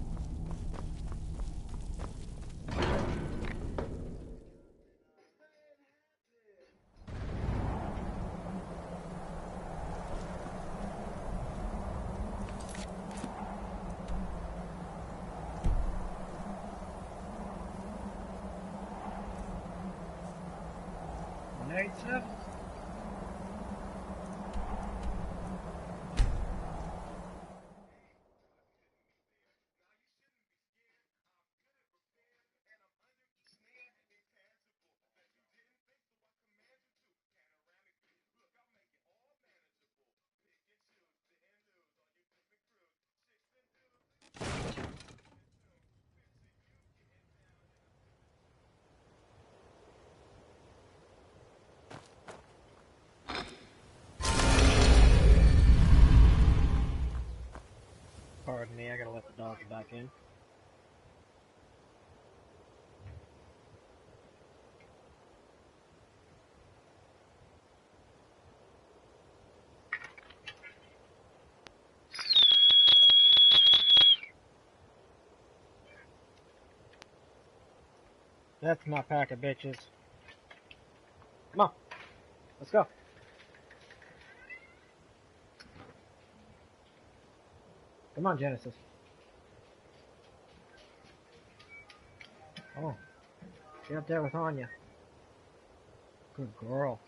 Pardon me, I gotta let the dogs back in. That's my pack of bitches. Come on, let's go. Come on, Genesis. Oh. Get up there with Anya. Good girl.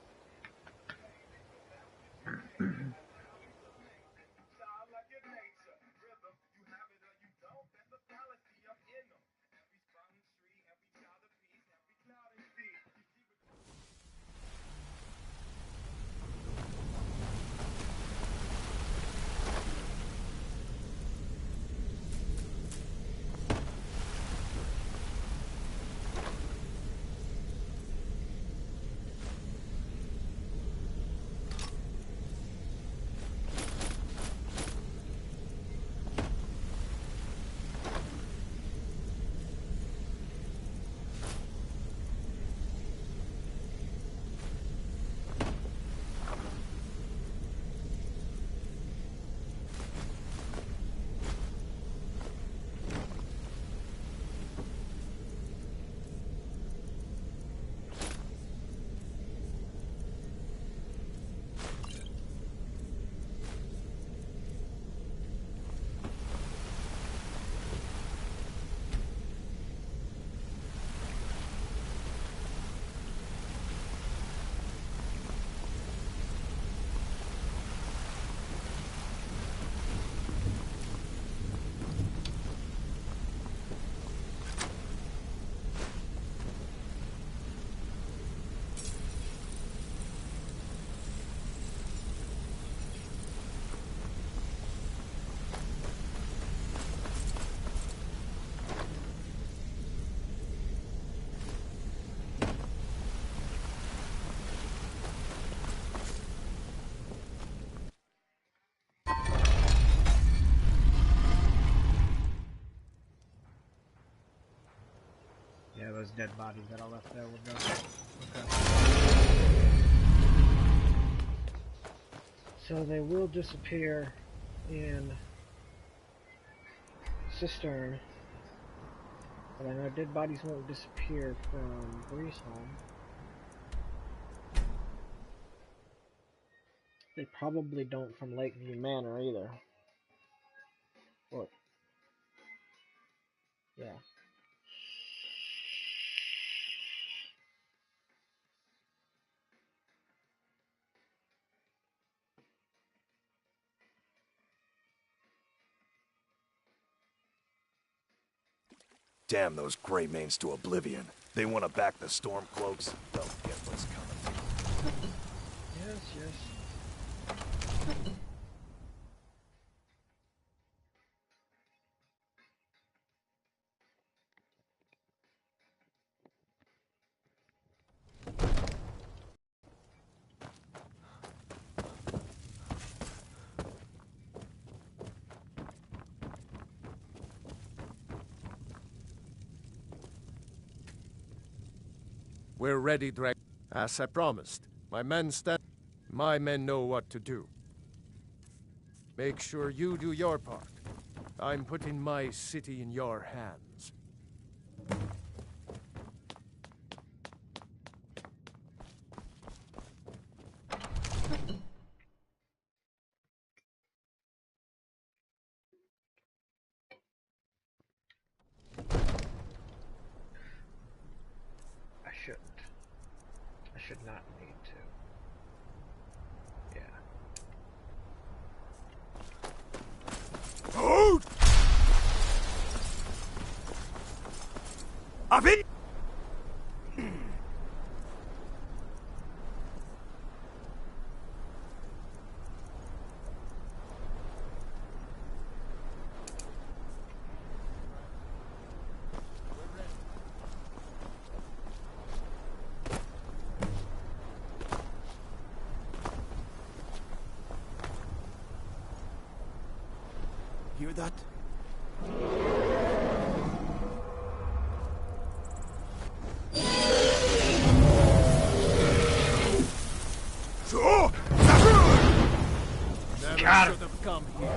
Yeah, those dead bodies that I left there will go. Okay. So they will disappear in the cistern, but I know dead bodies won't disappear from Breeze Home. They probably don't from Lakeview Manor either. Or, yeah. Damn those Greymanes to oblivion. They want to back the Stormcloaks. They'll get what's coming. Yes, yes. We're ready, Drake. As I promised, my men know what to do. Make sure you do your part. I'm putting my city in your hands. I should not need to. Yeah. Hold! Abi! Hear that? So, never should have come here.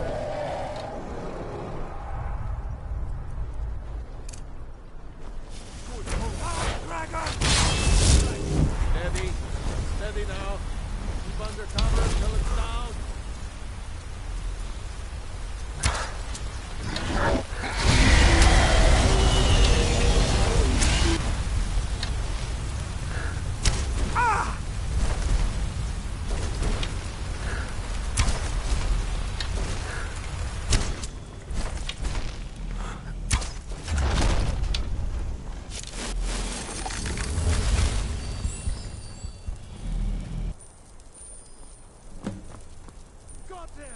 Steady. Steady now. Keep under cover until it's down.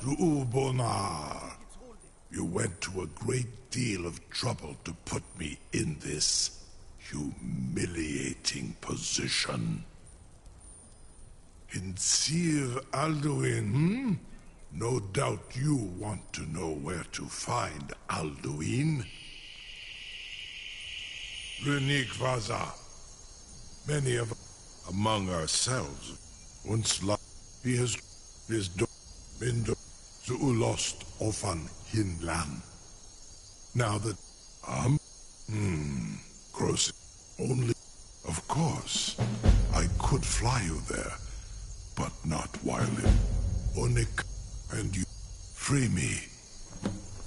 Ru'ubonar, you went to a great deal of trouble to put me in this humiliating position. In Sir Alduin, No doubt you want to know where to find Alduin. Renik Vaza. Many of among ourselves once he has been lost ofan Hinlan. Now that cross only of course I could fly you there, but not while in Onik, and you free me,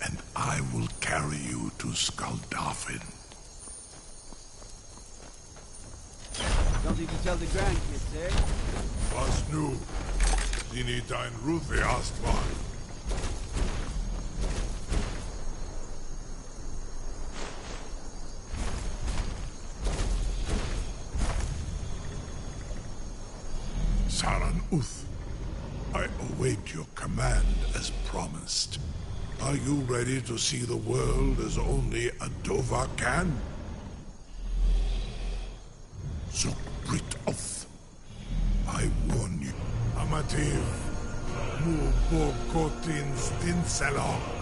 and I will carry you to Skuldafin. Something to tell the grandkids, eh? Was nu, Dini dein Rufe Astval. Saran Uth, I await your command as promised. Are you ready to see the world as only a Dova can? Zukbrit Oth, I warn you. Amativ, Mubokotin Stinselok.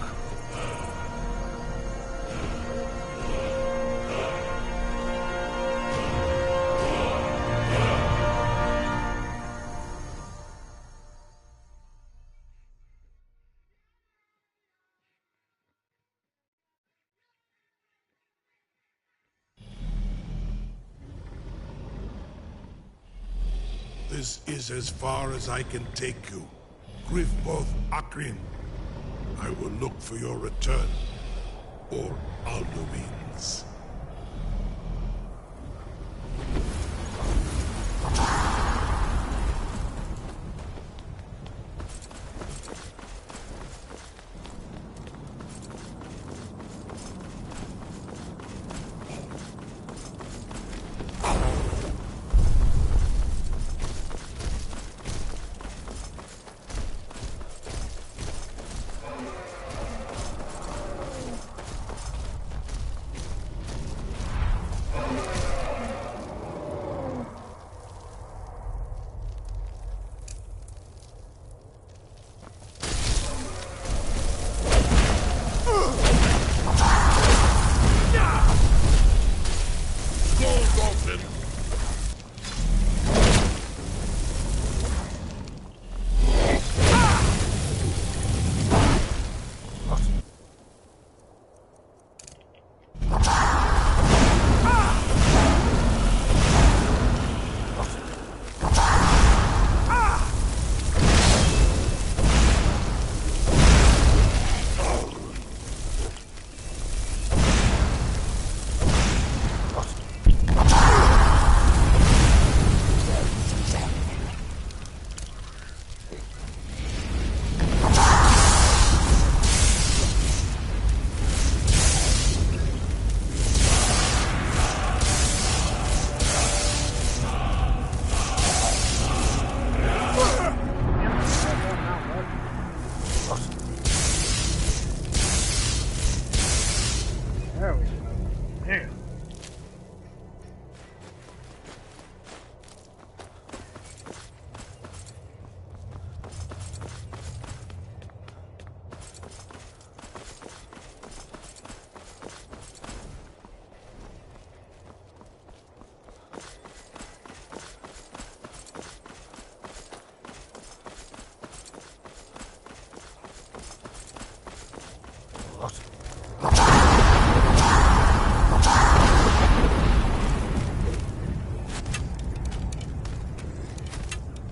This is as far as I can take you. Grifboth Akrin. I will look for your return, or Alduin's.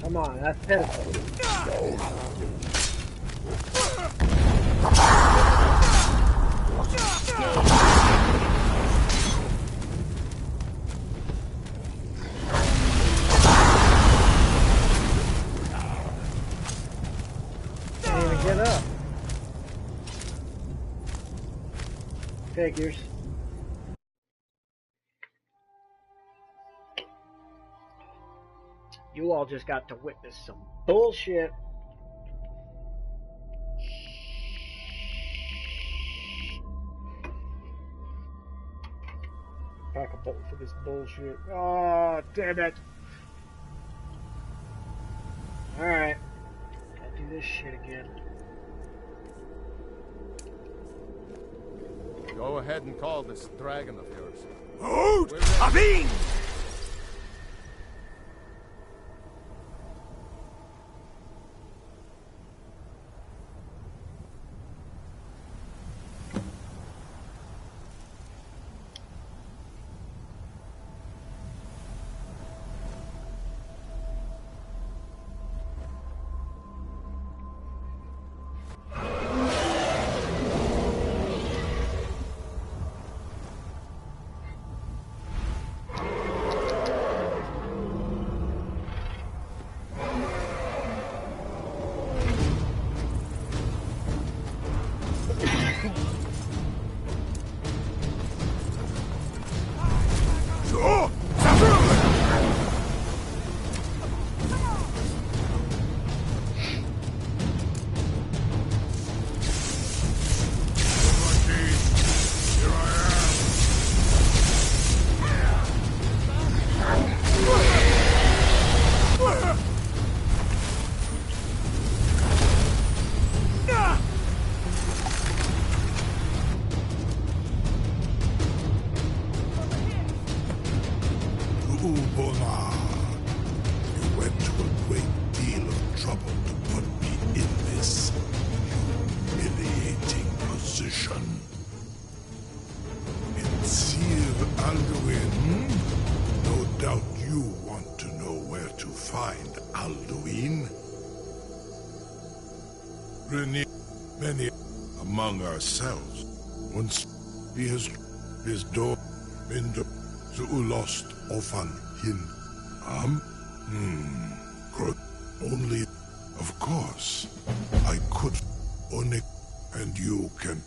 Come on, that's pitiful. Can't even get up. Figures. You all just got to witness some bullshit. crack a bolt for this bullshit. Oh, damn it. Alright. I'll do this shit again. Go ahead and call this dragon of yours. Hold! Avin! Many among ourselves, once he has his door been to lost often hin only of course I could only and you can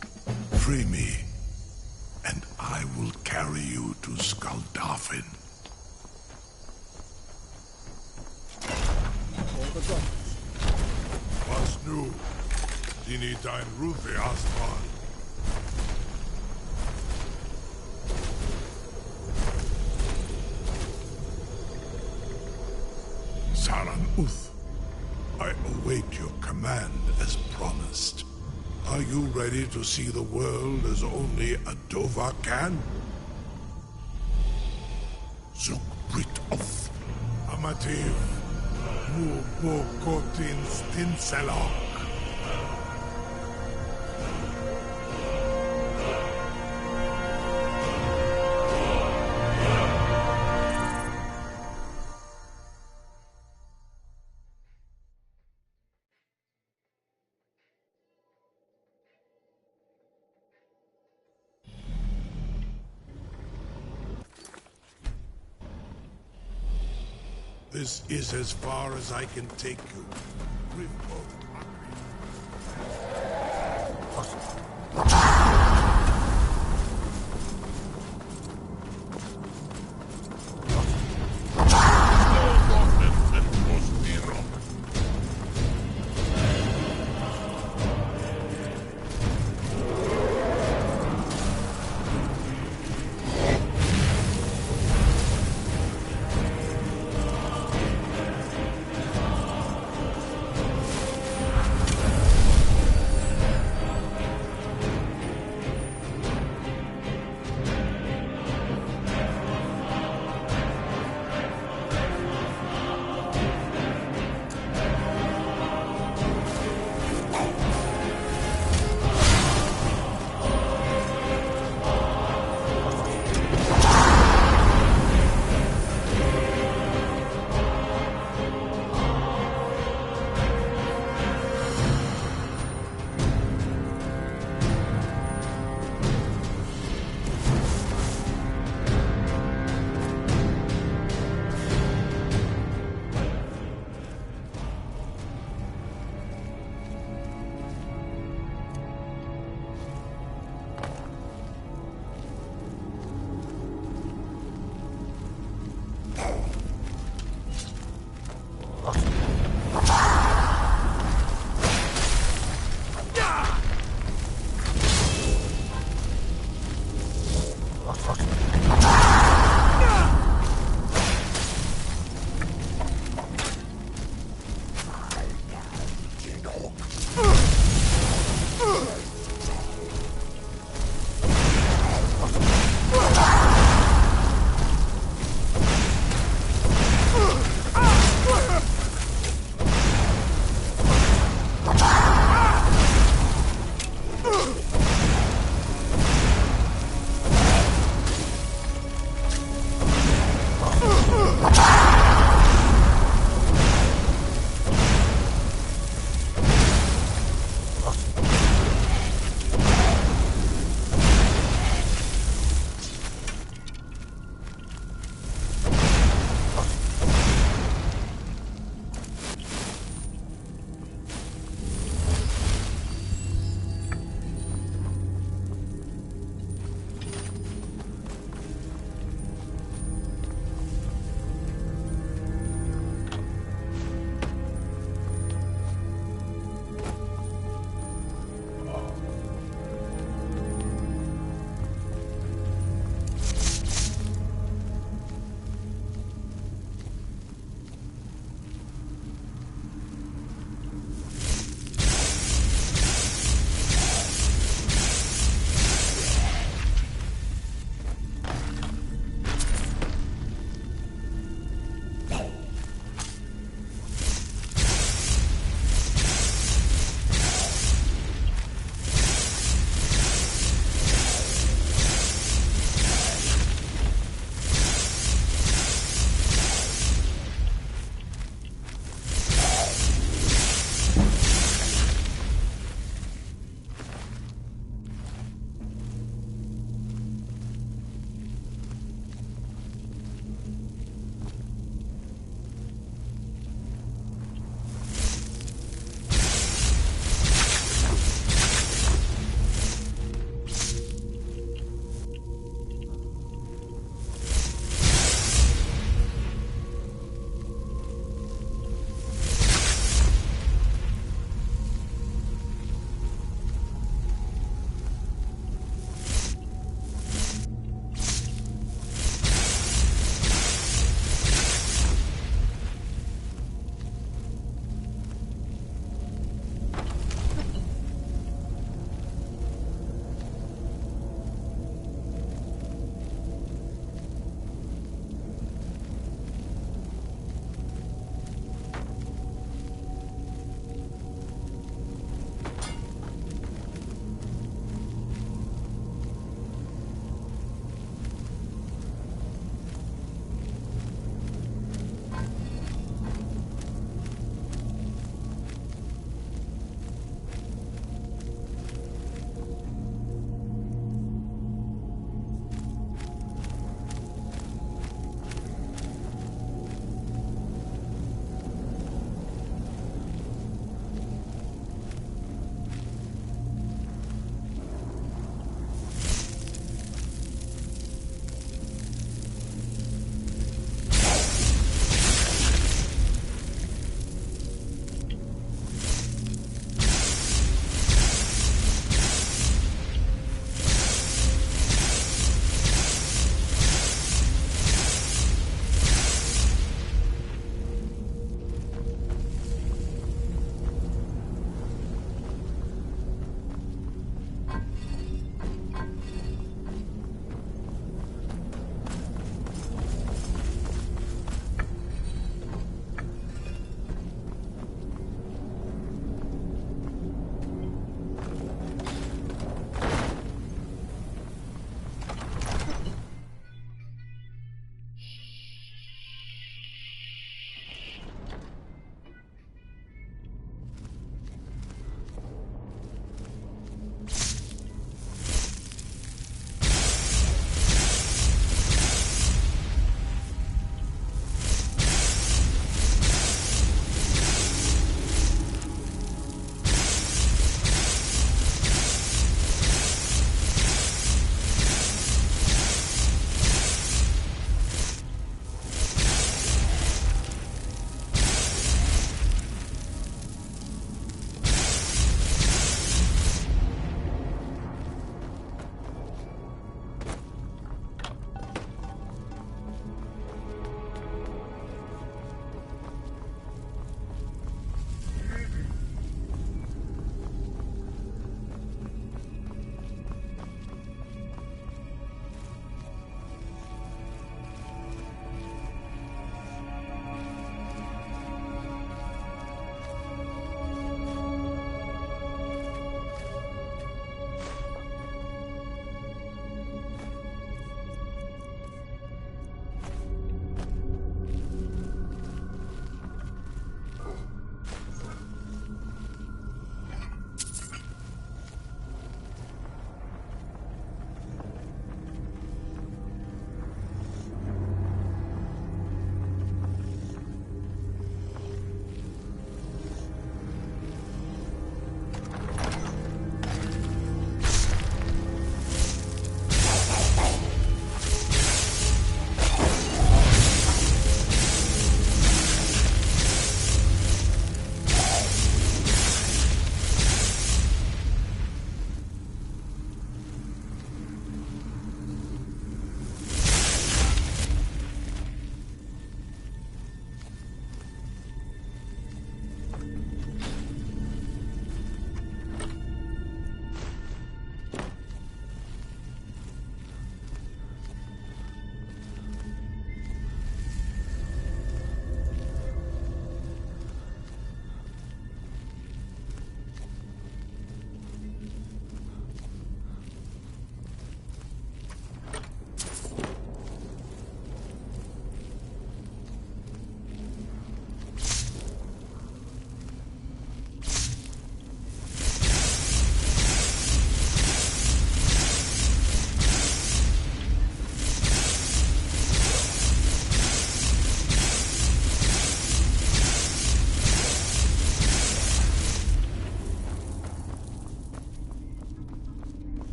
free me and I will carry you to Skuldafin. Was nu Dini dein Rufe Aspan. Saran Uth, I await your command as promised. Are you ready to see the world as only a Dova can? Zuk Brit of Amativ, Mu Bokotin Stinselok. This is as far as I can take you.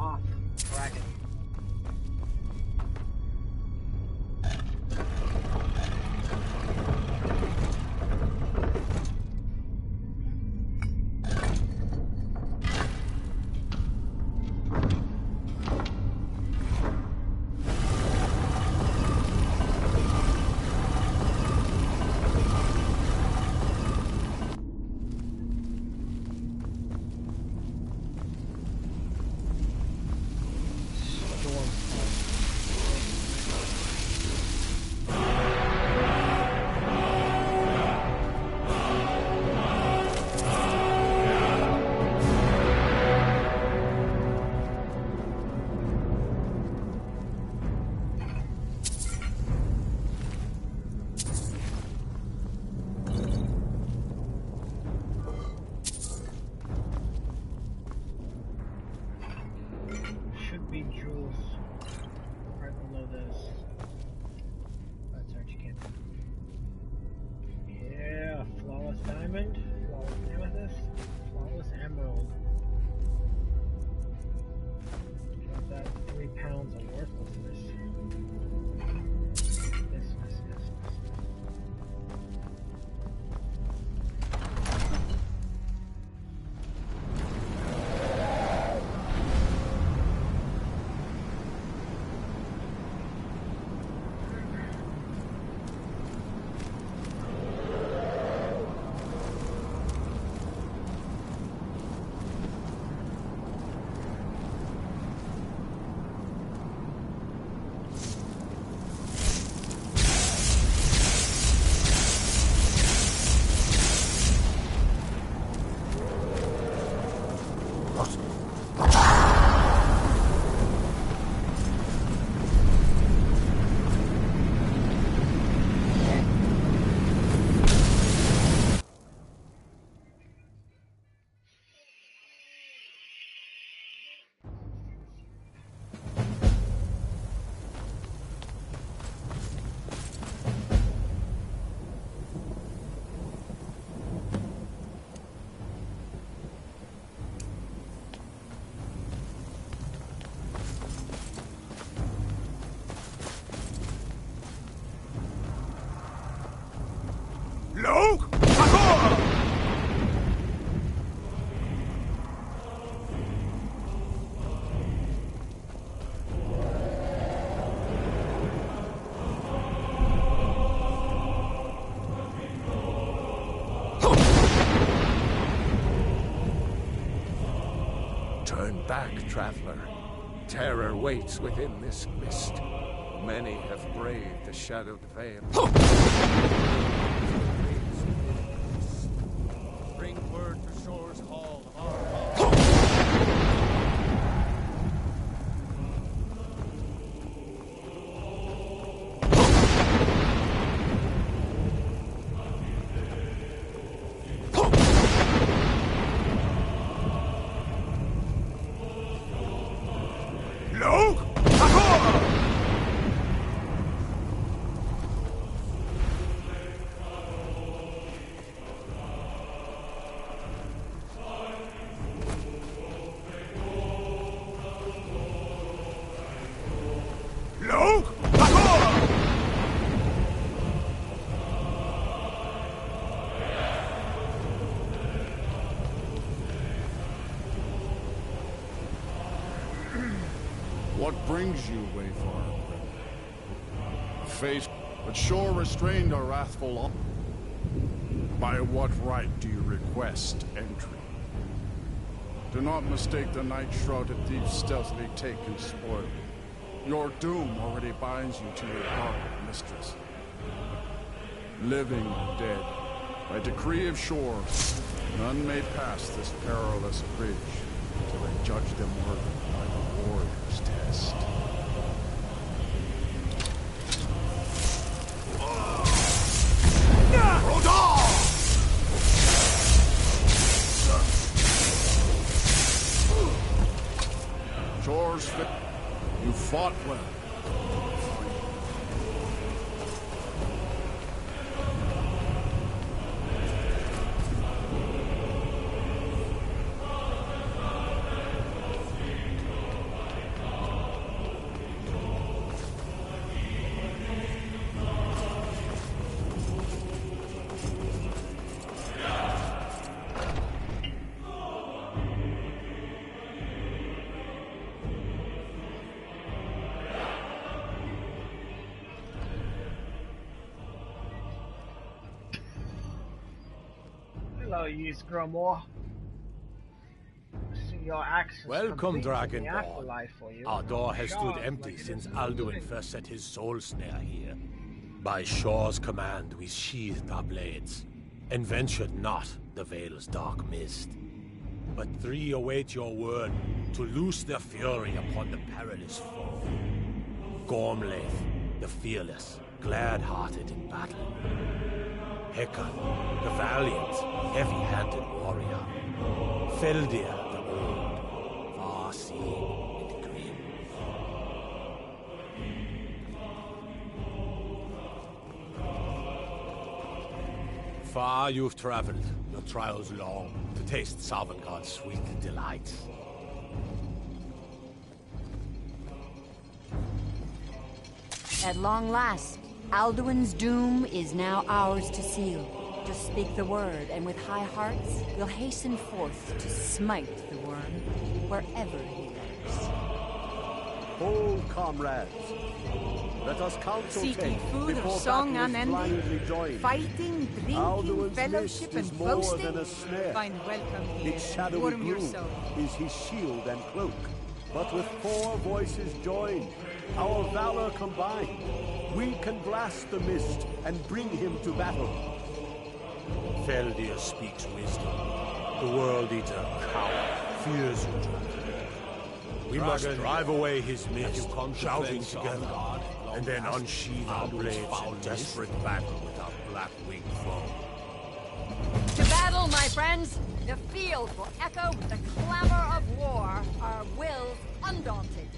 off, dragon. Should be jewels right below this. That's right, you can't. Yeah, flawless diamond, flawless amethyst, flawless emerald. Got that 3 pounds of worthlessness. This. Loke! Turn back, traveler. Terror waits within this mist. Many have braved the shadowed veil. Bring word to Shore's Hall of our Loke! Loke! What brings you, Wayfarer? A fate, but Shore restrained our wrathful on. By what right do you request entry? Do not mistake the night-shrouded thieves stealthily taken spoil. Your doom already binds you to your dark mistress. Living or dead, by decree of Shore, none may pass this perilous bridge till they judge them worthy by the warrior's test. Shore's fit. You fought well. Hello, Use Gromor. See your actions. Welcome, complete in the Dragonborn. afterlife for you. Our door has stood Shards empty like it since is Alduin living. first set his soul snare here. By Shaw's command, we sheathed our blades, and ventured not the Vale's dark mist. But three await your word to loose their fury upon the perilous foe. Gormlaith, the fearless, glad-hearted in battle. Hekon, the valiant, heavy-handed warrior. Feldir, the old, far-seeing and grim. Far you've traveled, your trials long, to taste Sovngarde's sweet delights. At long last, Alduin's doom is now ours to seal. Just speak the word, and with high hearts, we'll hasten forth to smite the worm wherever he lurks. Hold, comrades. Let us counsel Seeking take food before or song battle is unending, blindly joined. fighting, drinking, Alduin's fellowship, mist is and more boasting. than a snare. Find welcome here. Its shadowy Warm your gloom soul. is his shield and cloak. But with 4 voices joined, our valor combined, we can blast the mist and bring him to battle. Feldir speaks wisdom. The World Eater, coward, fears you, Dragon. We must drive away his mist, shouting together, and then unsheathe our blades in desperate battle with our black-winged foe. To battle, my friends! The field will echo with the clamor of war, our wills undaunted.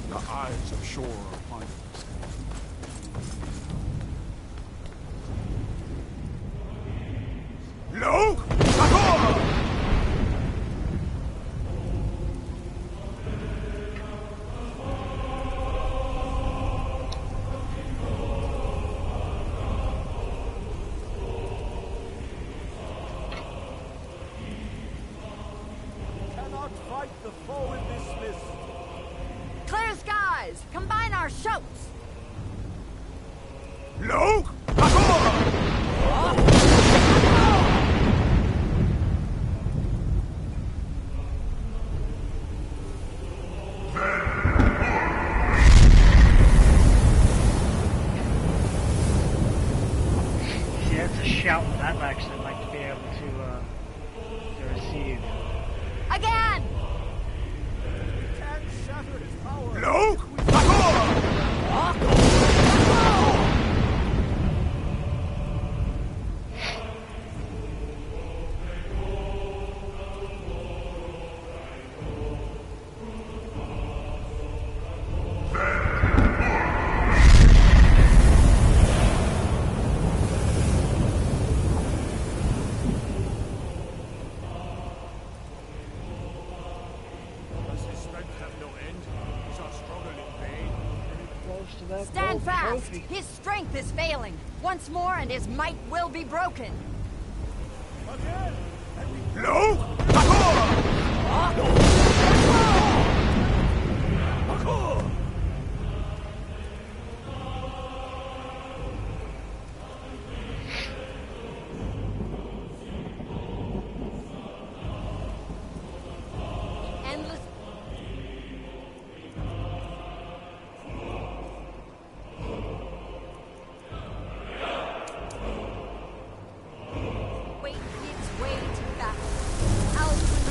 The eyes of shore are upon us. No! Cannot fight the foe in this mist. Clear skies! Combine our shouts! No! See, that's a shout that I'd actually like to be able to receive. Again! Can shatter his power. No! Does his strength have no end? Is our struggle in vain? Close to that Stand gold fast! trophy. His strength is failing. Once more, and his might will be broken. Again! No! Endless. Wait its way to battle. Alduin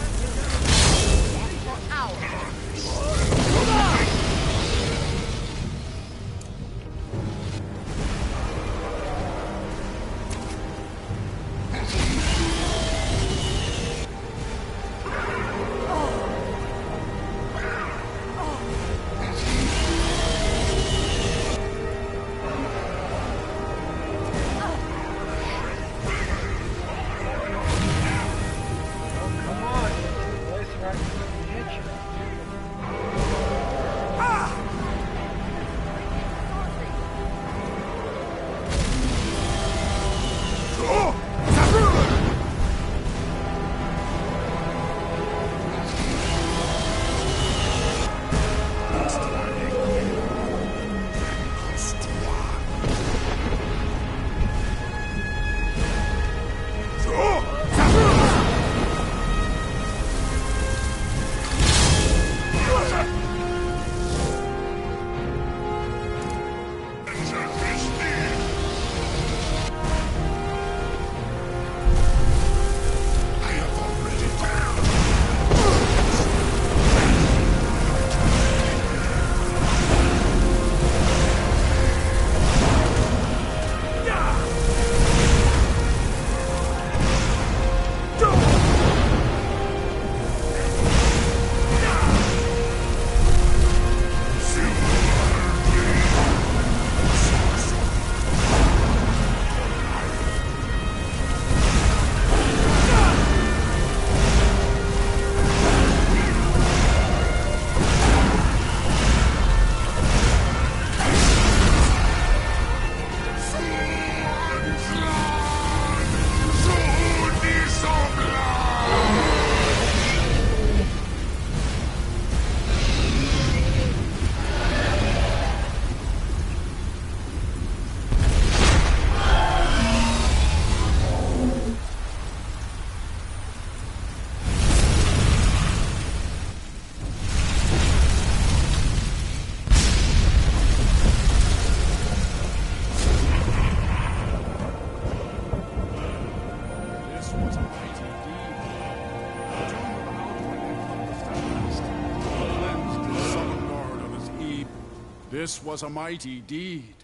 This was a mighty deed.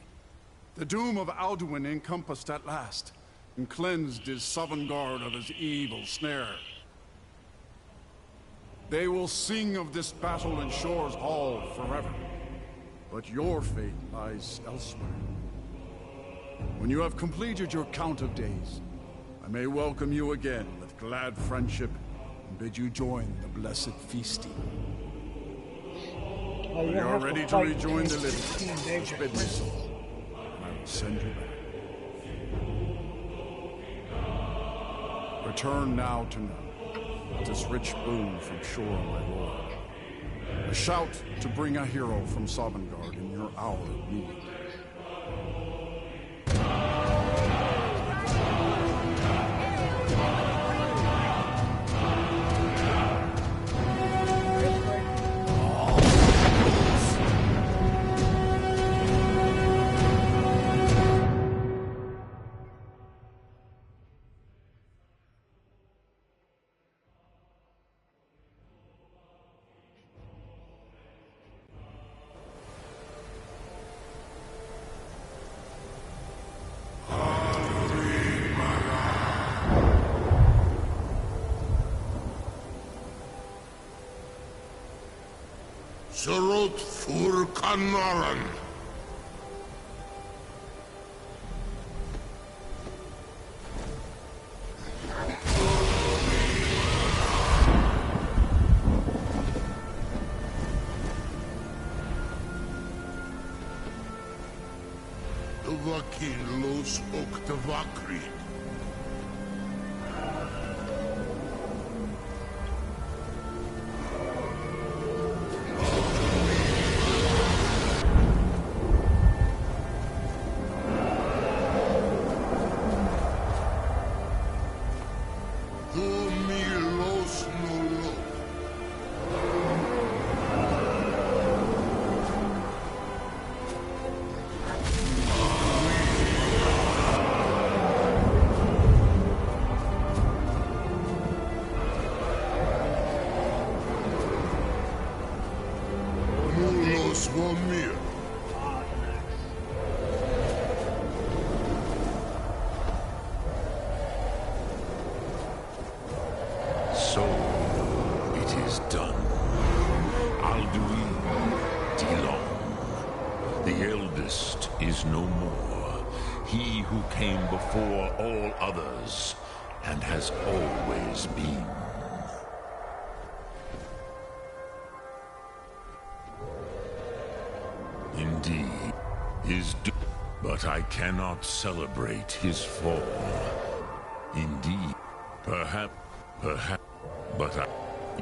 The doom of Alduin encompassed at last, and cleansed his Sovngarde of his evil snare. They will sing of this battle in Shore's Hall forever. But your fate lies elsewhere. When you have completed your count of days, I may welcome you again with glad friendship and bid you join the blessed feasting. When you are ready to rejoin the living, just bid me so, and I will send you back. Return now to know this rich boon from Shore, my lord. A shout to bring a hero from Sovngarde in your hour of need. Surot fur Kanaran. Duvakin los Oktavakri. So, it is done. Alduin Dilong, the eldest, is no more. He who came before all others, and has always been. Indeed, but I cannot celebrate his fall. Indeed, perhaps, but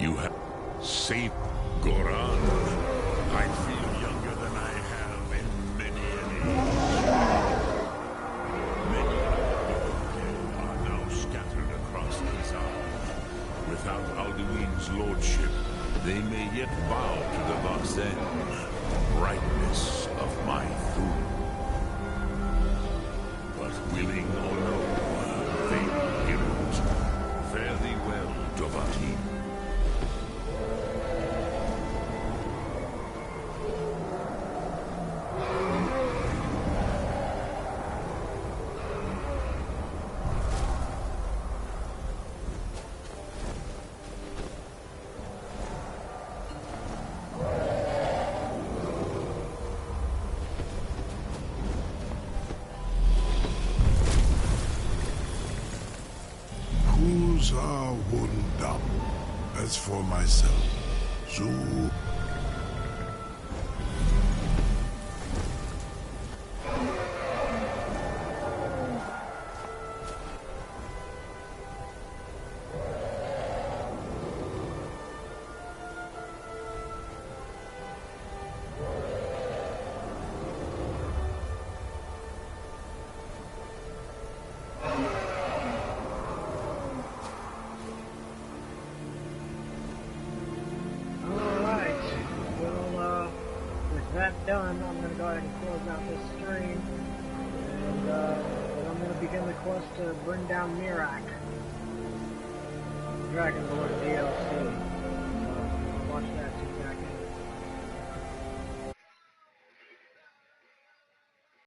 you have saved Goran. I feel younger than I have in many an age. Many are now scattered across Kazan. Without Alduin's lordship, they may yet bow to the Vazen, brightness of my Thum. But willing or no, fabled heroes, fare thee well, Dovahkiin. Wundam. As for myself, Zu. Done, I'm going to go ahead and close out this stream, and I'm going to begin the quest to bring down Mirak, Dragon Lord DLC.